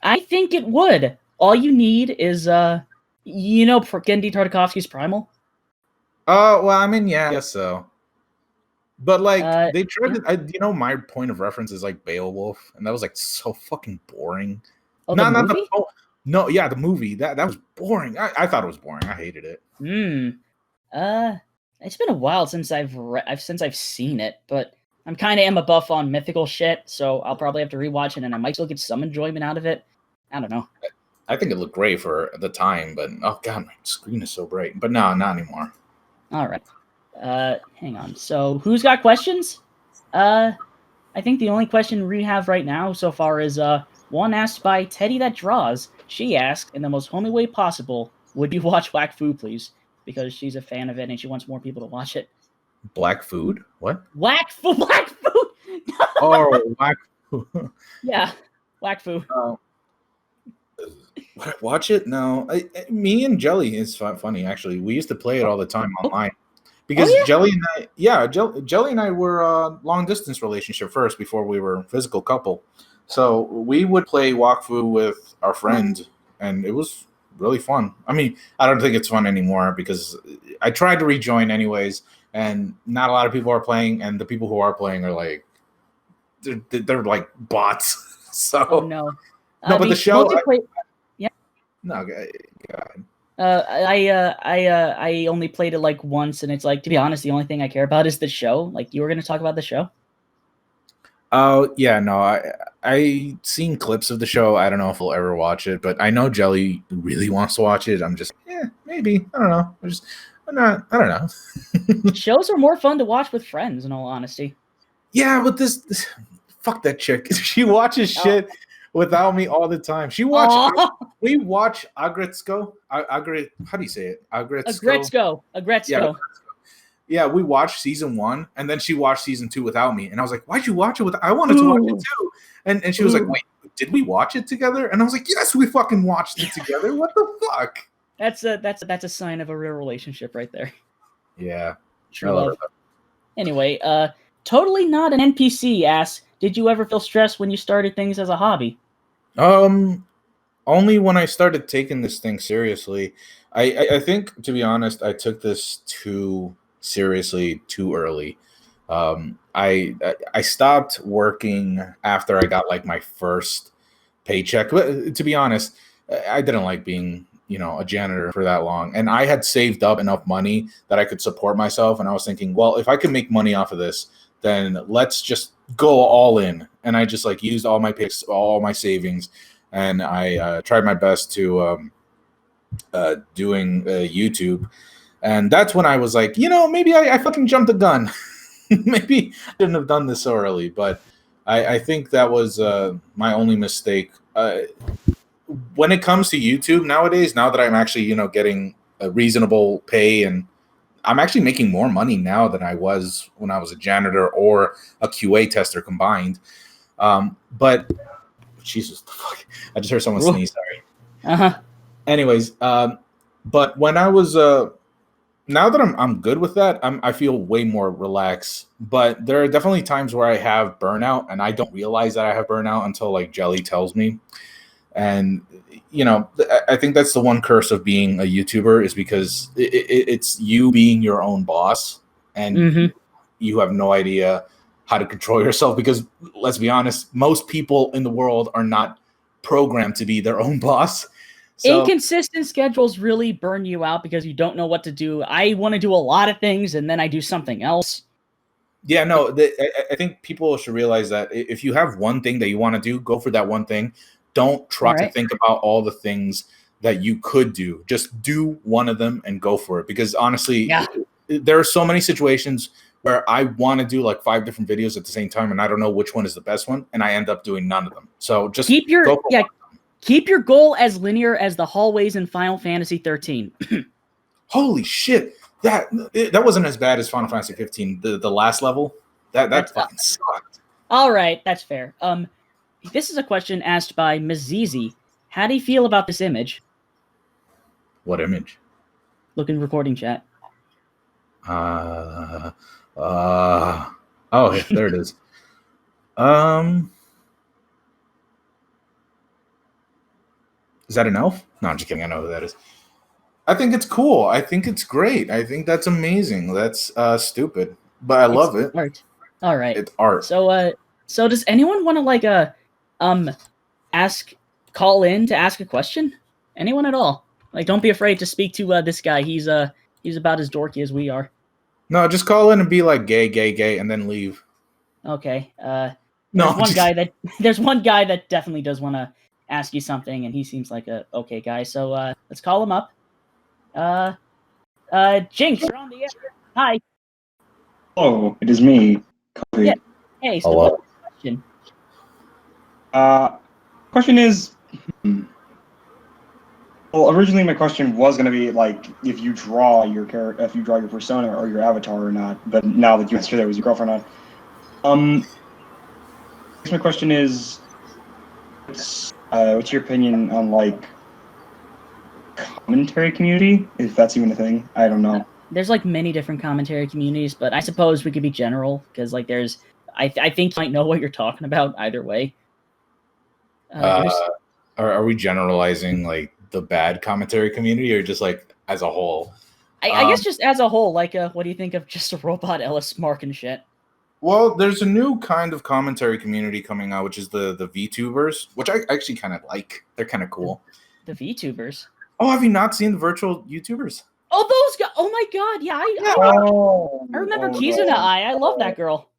I think it would. All you need is Genndy Tartakovsky's Primal. Well, I mean, yeah, I guess so. But like they tried to, my point of reference is like Beowulf, and that was like so fucking boring. Oh, the movie? The movie. That was boring. I thought it was boring. I hated it. It's been a while since I've seen it, but I'm kind of a buff on mythical shit, so I'll probably have to rewatch it, and I might still get some enjoyment out of it. I don't know. I think it looked great for the time, but oh god, my screen is so bright. But no, not anymore. All right. Hang on. So who's got questions? I think the only question we have right now so far is one asked by Teddy That Draws. She asked, in the most homey way possible, would you watch Whack Fu, please? Because she's a fan of it and she wants more people to watch it. Black food? What? Whack Fu! Whack Fu! Oh, Whack Fu. Yeah, Whack Fu. Watch it? No. Me and Jelly is funny, actually. We used to play it all the time online. Because Jelly and I were a long distance relationship first before we were a physical couple. So we would play Wakfu with our friends, and it was really fun. I mean, I don't think it's fun anymore because I tried to rejoin anyways, and not a lot of people are playing, and the people who are playing are like they're like bots. So no, but the show. No, God. I only played it like once, and it's like, to be honest, the only thing I care about is the show. Like, you were going to talk about the show? Oh yeah, no, I seen clips of the show. I don't know if we'll ever watch it, but I know Jelly really wants to watch it. I'm just, maybe. I don't know. I don't know. Shows are more fun to watch with friends, in all honesty. Yeah, but this fuck that chick. She watches shit without me all the time. We watch Agretzko. How do you say it? Agretzko. Yeah, we watched season 1, and then she watched season 2 without me. And I was like, why'd you watch it I wanted to watch it too. And she was like, wait, did we watch it together? And I was like, yes, we fucking watched it together. What the fuck? That's a sign of a real relationship right there. Yeah. True love. Anyway, totally not an NPC asks, did you ever feel stressed when you started things as a hobby? Only when I started taking this thing seriously. I think, to be honest, I took this too seriously too early. I stopped working after I got like my first paycheck. But to be honest, I didn't like being, a janitor for that long. And I had saved up enough money that I could support myself. And I was thinking, well, if I could make money off of this, then let's just go all in. And I just like used all my picks, all my savings. And I tried my best to doing YouTube. And that's when I was like, maybe I fucking jumped the gun. Maybe I shouldn't have done this so early. But I think that was my only mistake. When it comes to YouTube nowadays, now that I'm actually, getting a reasonable pay, and I'm actually making more money now than I was when I was a janitor or a QA tester combined. But Jesus, the fuck! I just heard someone sneeze. Sorry. Anyways, but when I was now that I'm good with that, I feel way more relaxed. But there are definitely times where I have burnout, and I don't realize that I have burnout until like Jelly tells me. And I think that's the one curse of being a YouTuber, is because it's you being your own boss, and you have no idea how to control yourself. Because let's be honest, most people in the world are not programmed to be their own boss. So, inconsistent schedules really burn you out because you don't know what to do. I want to do a lot of things, and then I do something else. Yeah, no, I think people should realize that if you have one thing that you want to do, go for that one thing. Don't try to think about all the things that you could do. Just do one of them and go for it. Because honestly, there are so many situations where I want to do like 5 different videos at the same time, and I don't know which one is the best one, and I end up doing none of them. So just keep your goal as linear as the hallways in Final Fantasy 13. Holy shit. That wasn't as bad as Final Fantasy 15. The last level, that fucking sucked. All right, that's fair. This is a question asked by Ms. Zizi. How do you feel about this image? What image? Look in recording chat. Oh, there it is. Is that an elf? No, I'm just kidding. I know who that is. I think it's cool. I think it's great. I think that's amazing. That's stupid, but I love it. Art. All right. It's art. So does anyone want to call in to ask a question? Anyone at all? Like, don't be afraid to speak to this guy. He's about as dorky as we are. No, just call in and be like gay, and then leave. Okay. There's one guy that definitely does want to ask you something, and he seems like a okay guy. So let's call him up. Jinx, you're on the air. Hi. Oh, it is me. Coffee. Yeah. Hey. So hello. What's the question? Question is, Well, originally my question was going to be like if you draw your persona or your avatar or not. But now that you answered that, was your girlfriend on? I guess my question is, what's your opinion on like commentary community? If that's even a thing, I don't know. There's like many different commentary communities, but I suppose we could be general because like there's. I think you might know what you're talking about either way. Are we generalizing like the bad commentary community or just like as a whole? I guess just as a whole, like, what do you think of just a robot Ellis Mark and shit? Well, there's a new kind of commentary community coming out, which is the VTubers, which I actually kind of like. They're kind of cool. The VTubers? Oh, have you not seen the virtual YouTubers? Oh, those guys! Oh my god, yeah, I remember Kizuna I love that girl.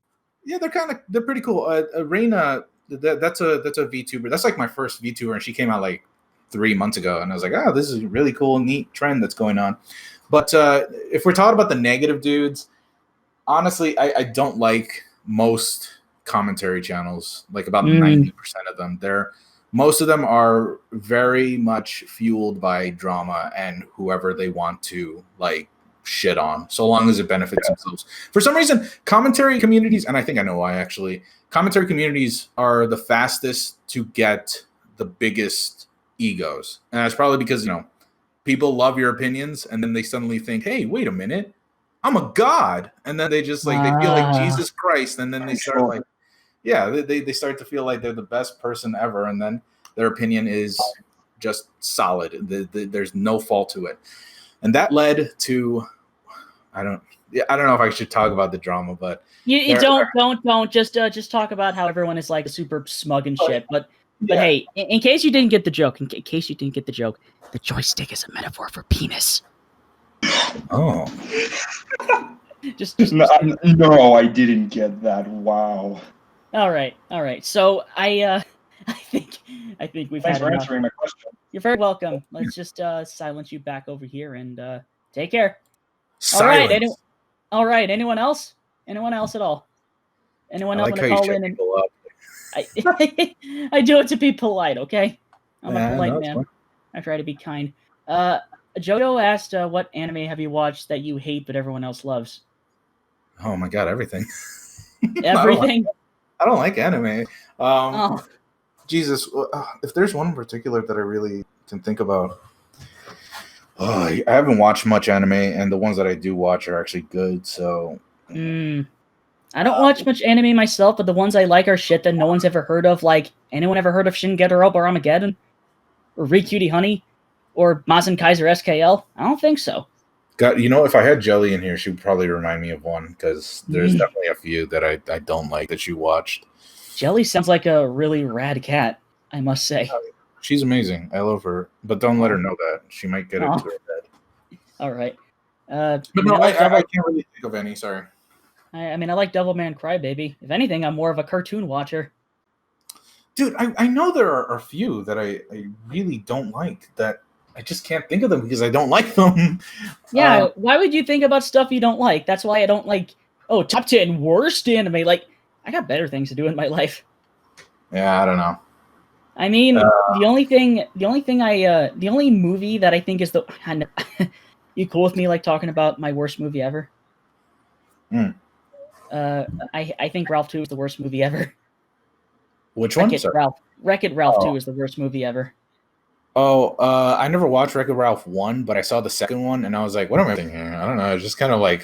Yeah, they're pretty cool. Reina, that's a VTuber. That's like my first VTuber, and she came out like 3 months ago, and I was like, oh, this is a really cool, neat trend that's going on. But if we're talking about the negative dudes, honestly, I don't like most commentary channels. Like about 90% of them, most of them are very much fueled by drama and whoever they want to like shit on, so long as it benefits themselves. For some reason, commentary communities, and I think I know why actually, commentary communities are the fastest to get the biggest egos. And that's probably because, people love your opinions and then they suddenly think, hey, wait a minute, I'm a god. And then they just like, they feel like Jesus Christ. And then they start like, yeah, they start to feel like they're the best person ever. And then their opinion is just solid. There's no fault to it. And that led to, I don't know if I should talk about the drama, but you don't just talk about how everyone is like super smug and shit. But hey, in case you didn't get the joke, the joystick is a metaphor for penis. Oh, no, I didn't get that. Wow. All right. So I think we've Thanks had for enough. answering my question. You're very welcome. Let's just silence you back over here and take care. silence. All right. Anyone else? Anyone else at all? Anyone else want to call in? I do it to be polite, okay? I'm a polite man. Fun. I try to be kind. Jodo asked, what anime have you watched that you hate but everyone else loves? Oh my god, everything. Everything? I don't like anime. Jesus, if there's one in particular that I really can think about, I haven't watched much anime, and the ones that I do watch are actually good. So, I don't watch much anime myself, but the ones I like are shit that no one's ever heard of. Like, anyone ever heard of Shingetaro or Armageddon, or Re-Cutie Honey, or Mazen Kaiser SKL? I don't think so. God, if I had Jelly in here, she would probably remind me of one, because there's definitely a few that I don't like that you watched. Jelly sounds like a really rad cat, I must say. She's amazing. I love her, but don't let her know that. She might get into her head. All right. But no, I can't really think of any. Sorry. I mean, I like Devilman Crybaby. If anything, I'm more of a cartoon watcher. Dude, I know there are a few that I really don't like, that I just can't think of them because I don't like them. Yeah, why would you think about stuff you don't like? That's why I don't like, top 10 worst anime. Like, I got better things to do in my life. Yeah, I don't know. I mean, the only movie that I think is you cool with me like talking about my worst movie ever? I think Ralph 2 is the worst movie ever. Which one? Wreck-It Ralph 2 is the worst movie ever. Oh, I never watched Wreck-It Ralph 1, but I saw the second one, and I was like, what am I thinking here? I don't know. It's just kind of like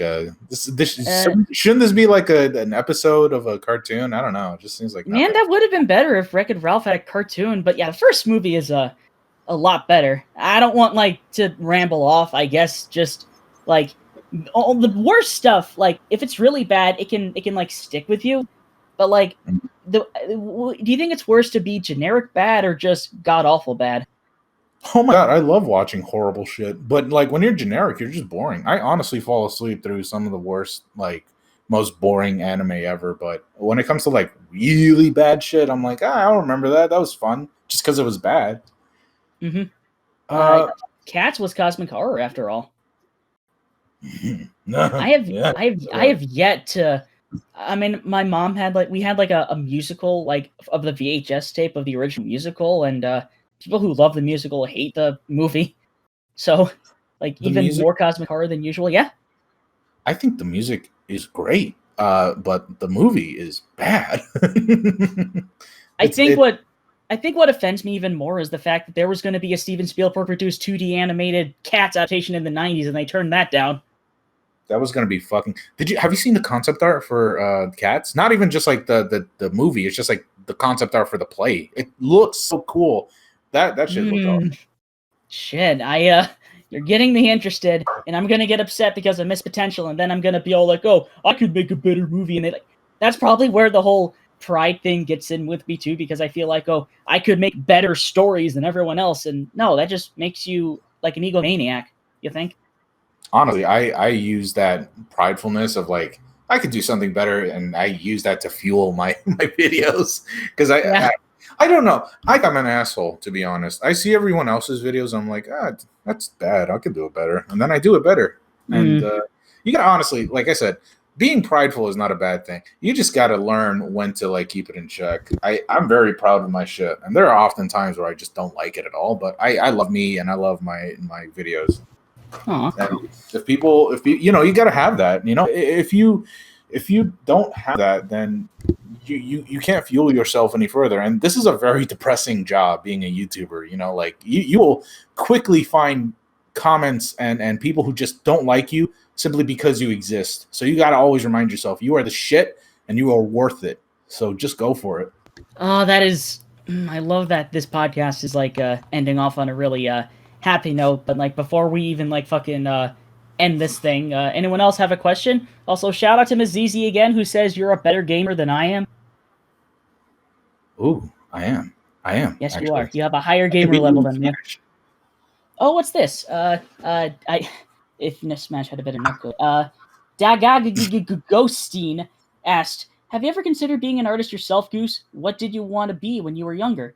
shouldn't this be like an episode of a cartoon? I don't know. It just seems like nothing. Man, that would have been better if Wreck-It Ralph had a cartoon. But yeah, the first movie is a lot better. I don't want to ramble off. I guess just like all the worst stuff. Like if it's really bad, it can like stick with you. But like, do you think it's worse to be generic bad or just god awful bad? Oh my god, I love watching horrible shit. But like when you're generic, you're just boring. I honestly fall asleep through some of the worst, like most boring anime ever. But when it comes to like really bad shit, I'm like, I don't remember that. That was fun just because it was bad. Cats was cosmic horror after all. No, I have yet to. I mean, my mom had we had a musical of the VHS tape of the original musical, and people who love the musical hate the movie. So, like, The even music, more cosmic horror than usual. Yeah. I think the music is great, but the movie is bad. I it's think it what I think what offends me even more is the fact that there was going to be a Steven Spielberg produced 2D animated Cats adaptation in the 90s, and they turned that down. That was gonna be fucking. Have you seen the concept art for Cats? Not even just like the movie. It's just like the concept art for the play. It looks so cool. That shit looked awesome. Shit, you're getting me interested, and I'm gonna get upset because I miss potential, and then I'm gonna be all like, "Oh, I could make a better movie," and that's probably where the whole pride thing gets in with me too, because I feel like, oh, I could make better stories than everyone else, and no, that just makes you like an egomaniac. You think? Honestly, I use that pridefulness of like I could do something better, and I use that to fuel my videos because I don't know. I'm an asshole, to be honest. I see everyone else's videos. I'm like, that's bad. I could do it better, and then I do it better. And you gotta honestly, like I said, being prideful is not a bad thing. You just gotta learn when to like keep it in check. I'm very proud of my shit, and there are often times where I just don't like it at all. But I love me, and I love my videos. And if you got to have that. If you don't have that, then you can't fuel yourself any further. And this is a very depressing job, being a YouTuber. Like you will quickly find comments and people who just don't like you simply because you exist. So you got to always remind yourself you are the shit and you are worth it. So just go for it. Oh, that is. I love that this podcast is like ending off on a really happy note. But like before we even like fucking end this thing, anyone else have a question? Also, shout out to Ms. Zizi again, who says you're a better gamer than I am. Ooh, I am. Yes, actually. You are. You have a higher gamer level than me. Oh, what's this? If Smash had a better knuckle. Ghosteen asked, have you ever considered being an artist yourself, Goose? What did you want to be when you were younger?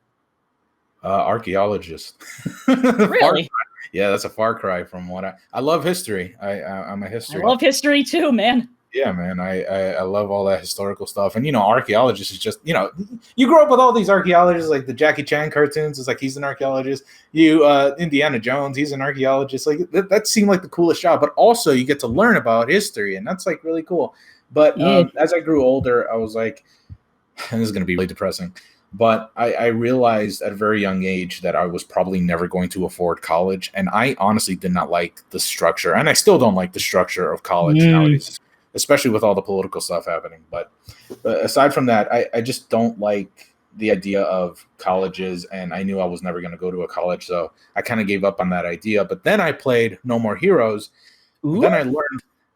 Archaeologist. Really? Yeah, that's a far cry from what I love history. I'm a history. I love history too, man. Yeah, man. I love all that historical stuff. And archaeologist is just, you grow up with all these archaeologists, like the Jackie Chan cartoons. It's like he's an archaeologist. Indiana Jones, he's an archaeologist. Like that seemed like the coolest job. But also you get to learn about history, and that's like really cool. But as I grew older, I was like, and this is gonna be really depressing. But I realized at a very young age that I was probably never going to afford college. And I honestly did not like the structure. And I still don't like the structure of college nowadays, especially with all the political stuff happening. But aside from that, I just don't like the idea of colleges. And I knew I was never going to go to a college. So I kind of gave up on that idea. But then I played No More Heroes. Then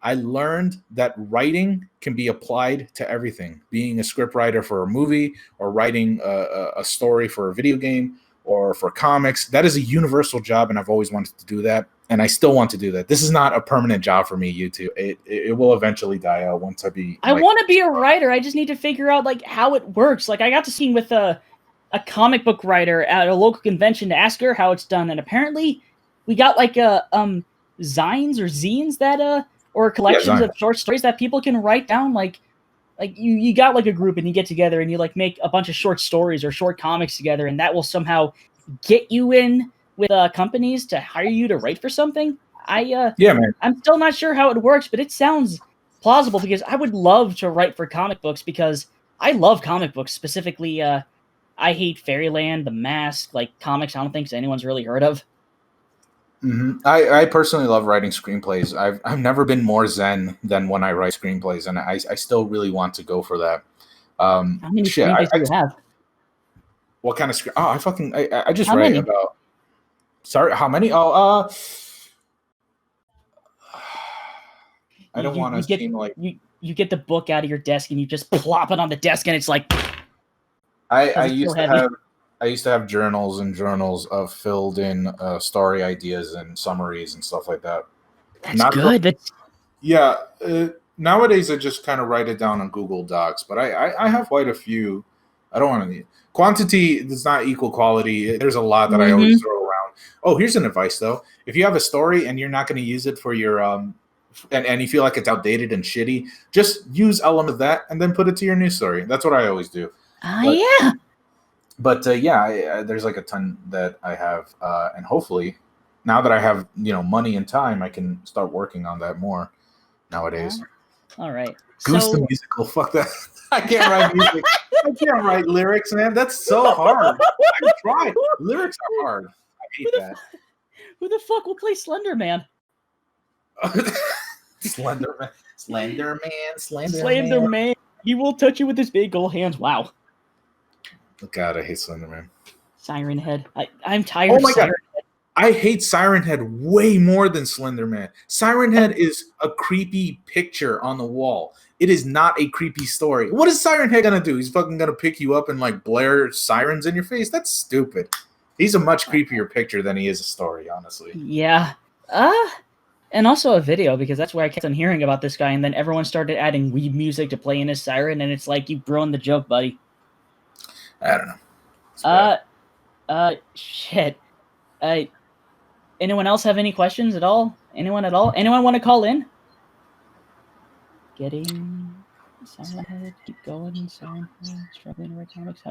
I learned that writing can be applied to everything. Being a script writer for a movie, or writing a story for a video game, or for comics, that is a universal job, and I've always wanted to do that, and I still want to do that. This is not a permanent job for me, YouTube. It will eventually die out once I be. I want to be a writer. I just need to figure out like how it works. Like I got to see with a comic book writer at a local convention to ask her how it's done, and apparently we got like zines or zines that or collections of short stories that people can write down. Like you got like a group and you get together and you like make a bunch of short stories or short comics together, and that will somehow get you in with companies to hire you to write for something. Man. I'm still not sure how it works, but it sounds plausible because I would love to write for comic books because I love comic books. Specifically, I hate Fairyland, The Mask, like comics I don't think anyone's really heard of. Mm-hmm. I personally love writing screenplays. I've never been more zen than when I write screenplays, and I still really want to go for that. How many screenplays do you have? What kind of screen? Oh, I just write about. Sorry, how many? Oh, I don't want to seem like you get the book out of your desk and you just plop it on the desk, and it's like. I used to have journals of filled in story ideas and summaries and stuff like that. That's good. Nowadays I just kind of write it down on Google Docs, but I have quite a few. I don't want to. Quantity does not equal quality. There's a lot that I always throw around. Oh, here's an advice though. If you have a story and you're not going to use it for your and you feel like it's outdated and shitty, just use elements of that and then put it to your new story. That's what I always do. But there's like a ton that I have, and hopefully now that I have money and time, I can start working on that more nowadays. All right. Goose the musical. Fuck that. I can't write music. I can't write lyrics, man. That's so hard. I tried. Lyrics are hard. I hate that. Who the fuck will play Slender Man? Slender Man. He will touch you with his big old hands. Wow. God, I hate Slender Man. Siren Head. I'm tired of Siren Head. I hate Siren Head way more than Slender Man. Siren Head is a creepy picture on the wall. It is not a creepy story. What is Siren Head gonna do? He's fucking gonna pick you up and like blare sirens in your face? That's stupid. He's a much creepier picture than he is a story, honestly. Yeah. And also a video, because that's where I kept on hearing about this guy, and then everyone started adding weed music to play in his siren, and it's like, you've ruined the joke, buddy. I don't know. Shit. Anyone else have any questions at all? Anyone at all? Anyone want to call in? Getting Siren Head, keep going, Siren Head, struggling to write comics.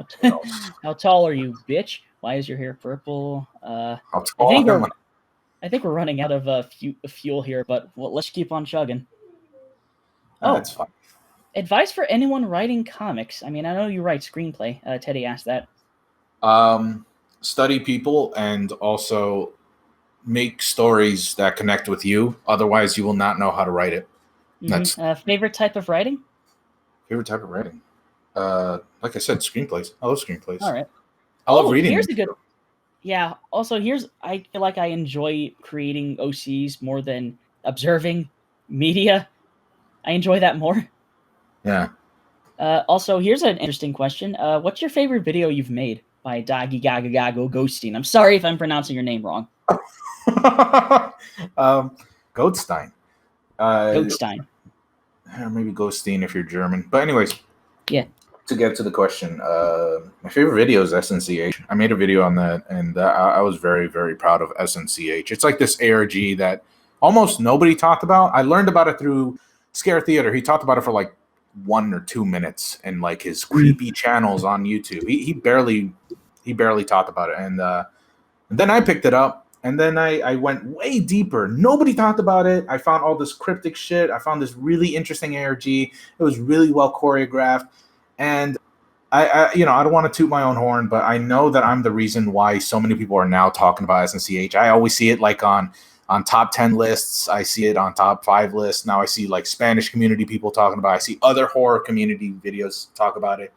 How tall are you, bitch? Why is your hair purple? How tall I think we're running out of fuel here, but let's keep on chugging. That's fine. Advice for anyone writing comics. I mean, I know you write screenplay. Teddy asked that. Study people and also make stories that connect with you. Otherwise, you will not know how to write it. Mm-hmm. That's favorite type of writing? Favorite type of writing? Like I said, screenplays. I love screenplays. All right. I love reading. Here's a good. Yeah. Also, I feel like I enjoy creating OCs more than observing media. I enjoy that more. Yeah. Also, here's an interesting question. What's your favorite video you've made by Doggy Gaga Gago Ghosteen? I'm sorry if I'm pronouncing your name wrong. Goatstein. Goatstein. Maybe Ghosteen if you're German. But anyways. Yeah. To get to the question, my favorite video is SNCH. I made a video on that, and I was very, very proud of SNCH. It's like this ARG that almost nobody talked about. I learned about it through Scare Theater. He talked about it for like 1 or 2 minutes in like his creepy channels on YouTube. He barely talked about it, and then I picked it up, and then I went way deeper. Nobody talked about it. I found all this cryptic shit. I found this really interesting ARG. It was really well choreographed. And I don't want to toot my own horn, but I know that I'm the reason why so many people are now talking about SNCH. I always see it like on top 10 lists. I see it on top 5 lists. Now I see like Spanish community people talking about it. I see other horror community videos talk about it.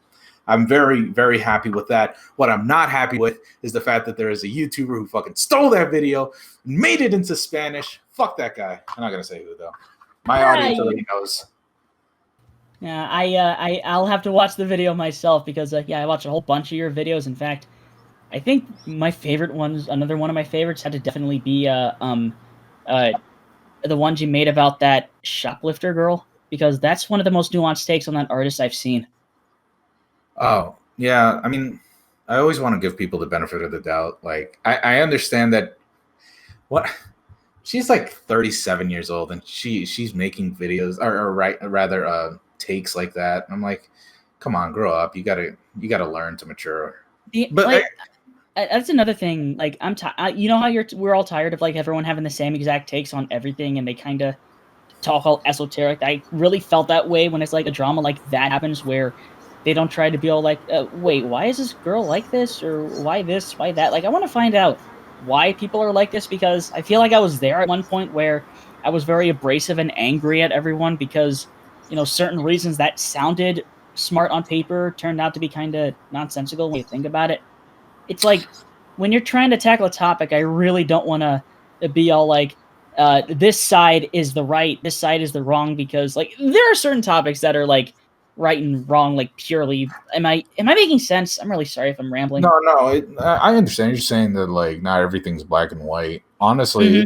I'm very, very happy with that. What I'm not happy with is the fact that there is a YouTuber who fucking stole that video and made it into Spanish. Fuck that guy. I'm not going to say who, though. My audience already knows. Yeah, I'll have to watch the video myself because I watched a whole bunch of your videos. In fact, I think my favorite ones, another one of my favorites, had to definitely be the ones you made about that shoplifter girl, because that's one of the most nuanced takes on that artist I've seen. Oh yeah, I mean, I always want to give people the benefit of the doubt. Like I understand that she's like 37 years old and she's making videos or rather takes like that. I'm like, come on, grow up. You gotta learn to mature. But like, that's another thing. Like you know how we're all tired of like everyone having the same exact takes on everything, and they kind of talk all esoteric. I really felt that way when it's like a drama like that happens where they don't try to be all like, wait, why is this girl like this, or why this, why that? Like, I want to find out why people are like this, because I feel like I was there at one point where I was very abrasive and angry at everyone because, certain reasons that sounded smart on paper turned out to be kind of nonsensical when you think about it. It's like, when you're trying to tackle a topic, I really don't want to be all like, this side is the right, this side is the wrong, because, like, there are certain topics that are, like, right and wrong, like, purely. Am I making sense? I'm really sorry if I'm rambling. No, I understand. You're saying that, like, not everything's black and white. Honestly,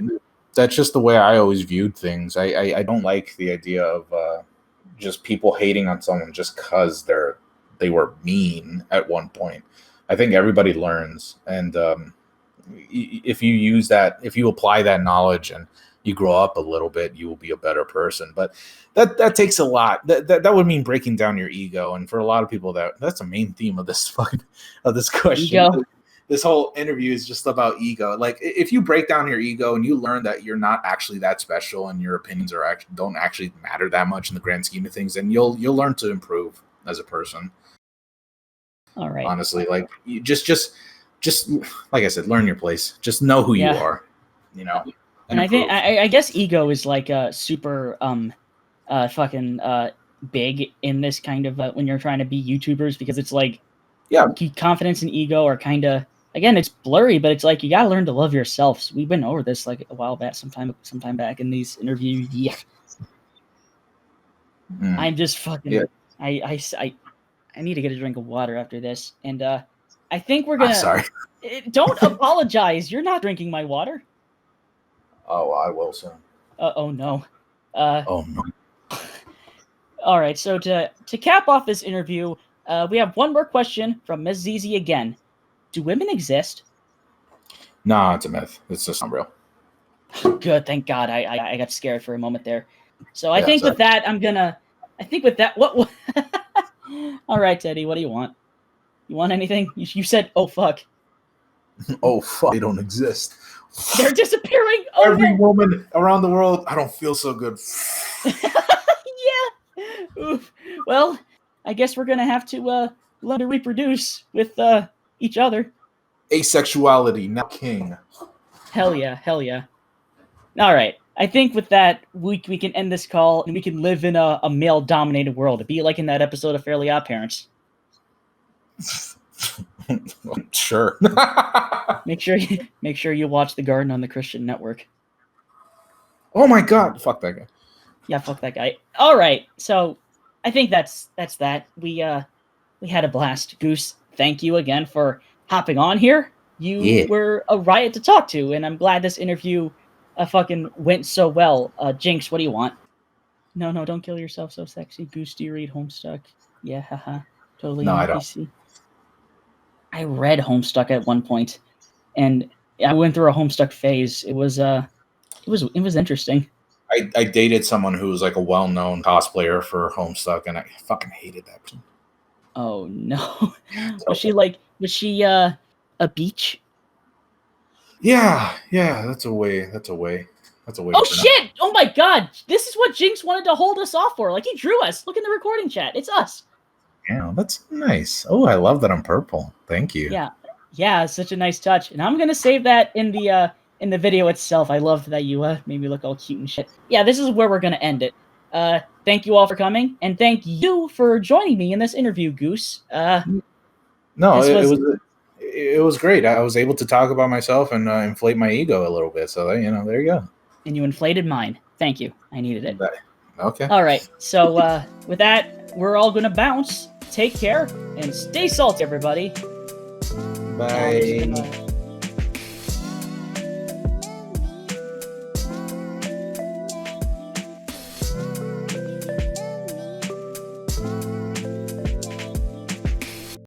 that's just the way I always viewed things. I don't like the idea of just people hating on someone just because they were mean at one point. I think everybody learns, and if you apply that knowledge and you grow up a little bit, you will be a better person. But that takes a lot. That would mean breaking down your ego, and for a lot of people, that's the main theme of this question. this whole interview is just about ego. Like, if you break down your ego and you learn that you're not actually that special and your opinions don't actually matter that much in the grand scheme of things, then you'll learn to improve as a person. All right. Honestly, like, you just like I said, learn your place. Just know who you are. You know. And I think I guess ego is like a super fucking big in this kind of when you're trying to be YouTubers, because it's like confidence and ego are kind of, again, it's blurry, but it's like you gotta learn to love yourself. So we've been over this like a while back, sometime back in these interviews. Yeah. I'm just fucking I need to get a drink of water after this, and I think we're gonna. Sorry. Don't apologize. You're not drinking my water. Oh, I will soon. Oh no. Oh no. All right. So to cap off this interview, we have one more question from Ms. Zizi again. Do women exist? Nah, it's a myth. It's just not real. Good. Thank God. I got scared for a moment there. So I think with that, what? All right, Teddy. What do you want? You want anything? You said, "Oh fuck." Oh fuck. They don't exist. They're disappearing. Oh, every woman around the world. I don't feel so good. Yeah. Oof. Well, I guess we're gonna have to learn to reproduce with each other. Asexuality, not king. Hell yeah. All right. I think with that, we can end this call and we can live in a male-dominated world. It'd be like in that episode of Fairly Odd Parents. Sure. Make sure you watch The Garden on the Christian Network. Oh my God! Fuck that guy. Yeah, fuck that guy. All right, so I think that's that. We had a blast. Goose, thank you again for hopping on here. You were a riot to talk to, and I'm glad this interview fucking went so well. Jinx, what do you want? No, don't kill yourself so sexy. Goose, do you read Homestuck? Yeah, haha. Totally. No, I don't. I read Homestuck at one point, and I went through a Homestuck phase. It was interesting. I dated someone who was like a well-known cosplayer for Homestuck, and I fucking hated that person. Oh no. Was she a beach? Yeah, that's a way. Oh shit! Oh my God! This is what Jinx wanted to hold us off for. Like, he drew us. Look in the recording chat. It's us. Yeah, that's nice. Oh, I love that I'm purple. Thank you. Yeah, it's such a nice touch. And I'm gonna save that in the video itself. I love that you made me look all cute and shit. Yeah, this is where we're gonna end it. Thank you all for coming, and thank you for joining me in this interview, Goose. No, it was great. I was able to talk about myself and inflate my ego a little bit. So there you go. And you inflated mine. Thank you. I needed it. Okay. All right. So with that, we're all gonna bounce. Take care and stay salty, everybody. Bye.